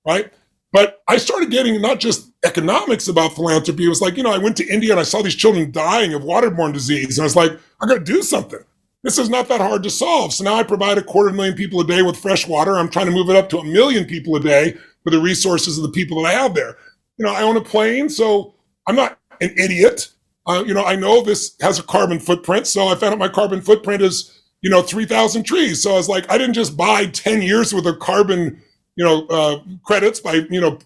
right? But I started getting not just economics about philanthropy. It was like, I went to India and I saw these children dying of waterborne disease. And I was like, I got to do something. This is not that hard to solve. So now I provide 250,000 people a day with fresh water. I'm trying to move it up to 1 million people a day for the resources of the people that I have there. I own a plane, so I'm not an idiot. I know this has a carbon footprint. So I found out my carbon footprint is, 3,000 trees. So I was like, I didn't just buy 10 years worth of carbon, credits by,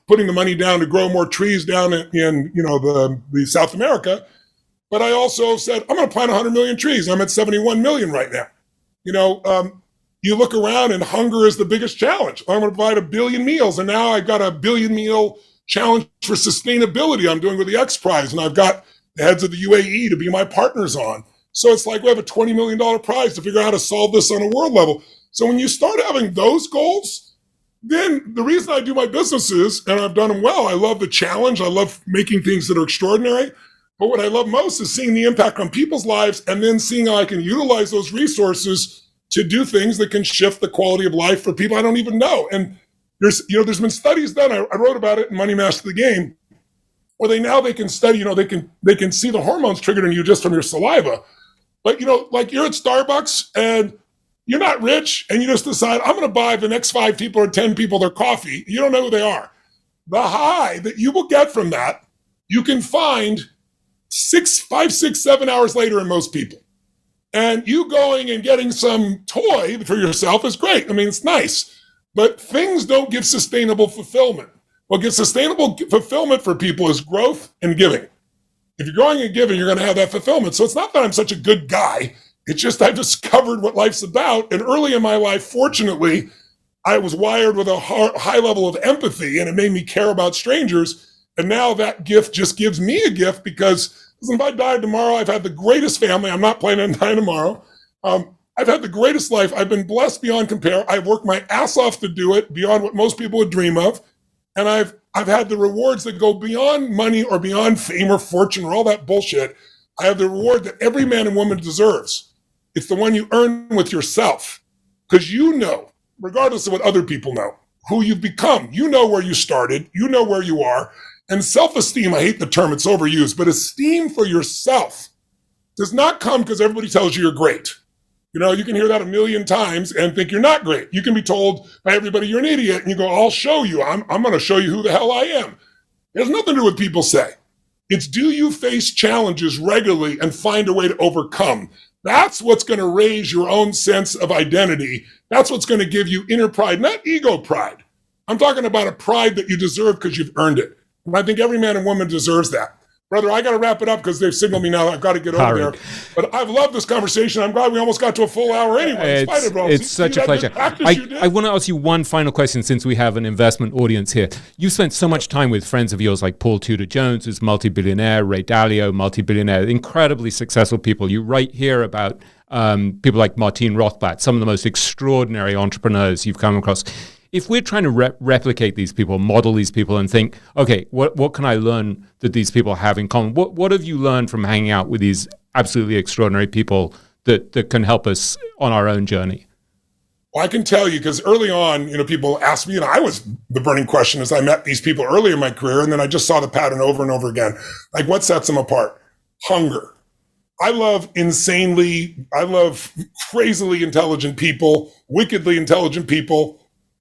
putting the money down to grow more trees down in the South America. But I also said, I'm going to plant 100 million trees. I'm at 71 million right now. You look around and hunger is the biggest challenge. I'm going to provide 1 billion meals. And now I've got a 1 billion meal challenge for sustainability I'm doing with the X Prize. And I've got the heads of the UAE to be my partners on. So it's like we have a $20 million prize to figure out how to solve this on a world level. So when you start having those goals, then the reason I do my businesses, and I've done them well, I love the challenge. I love making things that are extraordinary. But what I love most is seeing the impact on people's lives and then seeing how I can utilize those resources to do things that can shift the quality of life for people I don't even know. And there's been studies done. I wrote about it in Money Master the Game, where they can study, they can see the hormones triggered in you just from your saliva. But, like you're at Starbucks and you're not rich and you just decide, I'm going to buy the next 5 people or 10 people their coffee. You don't know who they are. The high that you will get from that, you can find 5, 6, 7 hours later in most people. And you going and getting some toy for yourself is great. I mean, it's nice. But things don't give sustainable fulfillment. What gives sustainable fulfillment for people is growth and giving. If you're growing and giving, you're going to have that fulfillment. So it's not that I'm such a good guy. It's just I've discovered what life's about. And early in my life, fortunately, I was wired with a high level of empathy, and it made me care about strangers. And now that gift just gives me a gift because if I died tomorrow, I've had the greatest family. I'm not planning on dying tomorrow. I've had the greatest life. I've been blessed beyond compare. I've worked my ass off to do it, beyond what most people would dream of. And I've had the rewards that go beyond money or beyond fame or fortune or all that bullshit. I have the reward that every man and woman deserves. It's the one you earn with yourself. Because you know, regardless of what other people know, who you've become. You know where you started. You know where you are. And self-esteem, I hate the term, it's overused, but esteem for yourself does not come because everybody tells you you're great. You can hear that 1 million times and think you're not great. You can be told by everybody you're an idiot, and you go, I'll show you. I'm going to show you who the hell I am. It has nothing to do with what people say. It's do you face challenges regularly and find a way to overcome? That's what's going to raise your own sense of identity. That's what's going to give you inner pride, not ego pride. I'm talking about a pride that you deserve because you've earned it. And I think every man and woman deserves that. Brother, I got to wrap it up because they've signaled me now. I've got to get over there. But I've loved this conversation. I'm glad we almost got to a full hour anyway. It's such a pleasure. I want to ask you one final question since we have an investment audience here. You've spent so much time with friends of yours like Paul Tudor Jones, who's multi-billionaire, Ray Dalio, multi-billionaire, incredibly successful people. You write here about people like Martin Rothblatt, some of the most extraordinary entrepreneurs you've come across. If we're trying to replicate these people, model these people and think, okay, what can I learn that these people have in common? What have you learned from hanging out with these absolutely extraordinary people that can help us on our own journey? Well, I can tell you, because early on, people asked me, and I was the burning question as I met these people early in my career, and then I just saw the pattern over and over again. Like, what sets them apart? Hunger. I love crazily intelligent people, wickedly intelligent people,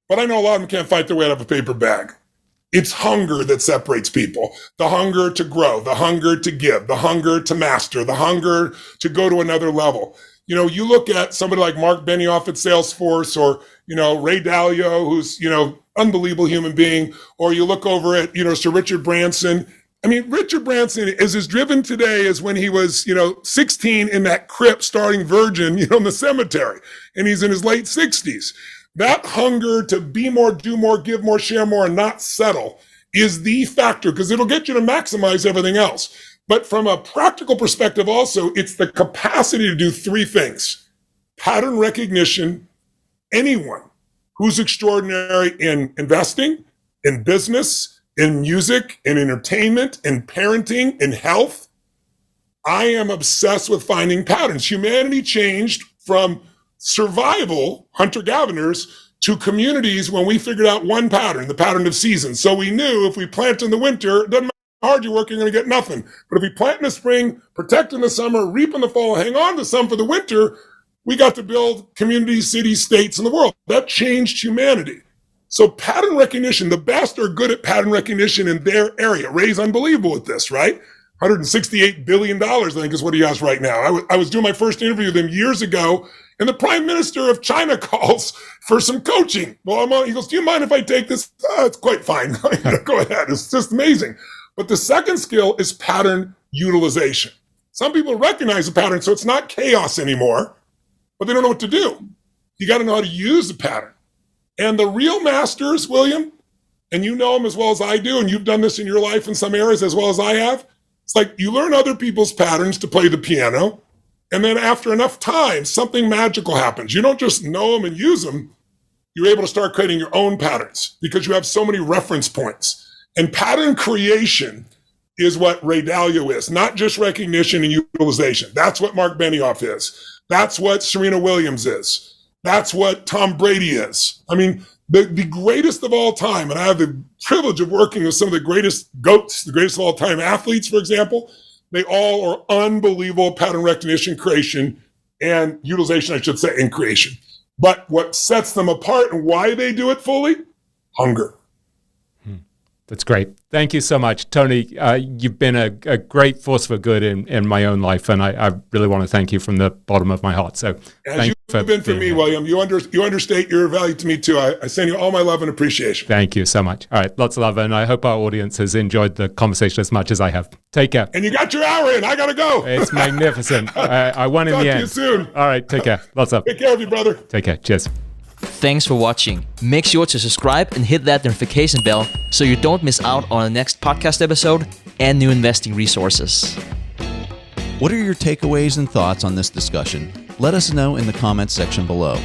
but I know a lot of them can't fight their way out of a paper bag. It's hunger that separates people. The hunger to grow, the hunger to give, the hunger to master, the hunger to go to another level. You look at somebody like Marc Benioff at Salesforce, or, Ray Dalio, who's, unbelievable human being, or you look over at, Sir Richard Branson. I mean, Richard Branson is as driven today as when he was, 16 in that crypt starting Virgin, in the cemetery, and he's in his late 60s. That hunger to be more, do more, give more, share more, and not settle is the factor, because it'll get you to maximize everything else. But from a practical perspective also, it's the capacity to do three things. Pattern recognition. Anyone who's extraordinary in investing, in business, in music, in entertainment, in parenting, in health, I am obsessed with finding patterns. Humanity changed from survival, hunter-gatherers, to communities when we figured out one pattern, the pattern of seasons. So we knew if we plant in the winter, it doesn't matter how hard you work, you're going to get nothing. But if we plant in the spring, protect in the summer, reap in the fall, hang on to some for the winter, we got to build communities, cities, states in the world. That changed humanity. So pattern recognition, the best are good at pattern recognition in their area. Ray's unbelievable at this, right? $168 billion, I think is what he has right now. I was doing my first interview with him years ago, and the Prime Minister of China calls for some coaching. Well, he goes, do you mind if I take this? It's quite fine. Go ahead. It's just amazing. But the second skill is pattern utilization. Some people recognize the pattern, so it's not chaos anymore, but they don't know what to do. You got to know how to use the pattern. And the real masters, William, and you know them as well as I do, and you've done this in your life in some areas as well as I have, it's like you learn other people's patterns to play the piano, and then after enough time, something magical happens. You don't just know them and use them. You're able to start creating your own patterns because you have so many reference points. And pattern creation is what Ray Dalio is, not just recognition and utilization. That's what Marc Benioff is. That's what Serena Williams is. That's what Tom Brady is. I mean, the greatest of all time, and I have the privilege of working with some of the greatest GOATs, the greatest of all time athletes, for example, they all are unbelievable pattern recognition, creation, and utilization, I should say, in creation. But what sets them apart and why they do it fully? Hunger. That's great. Thank you so much, Tony. You've been a great force for good in my own life, and I really want to thank you from the bottom of my heart. So, as you've been for me, here. William, you understate your value to me too. I send you all my love and appreciation. Thank you so much. All right, lots of love, and I hope our audience has enjoyed the conversation as much as I have. Take care. And you got your hour in. I gotta go. It's magnificent. I won in the end. Talk to you soon. All right, take care. Lots of. Take care of you, brother. Take care. Cheers. Thanks for watching. Make sure to subscribe and hit that notification bell so you don't miss out on the next podcast episode and new investing resources. What are your takeaways and thoughts on this discussion? Let us know in the comments section below.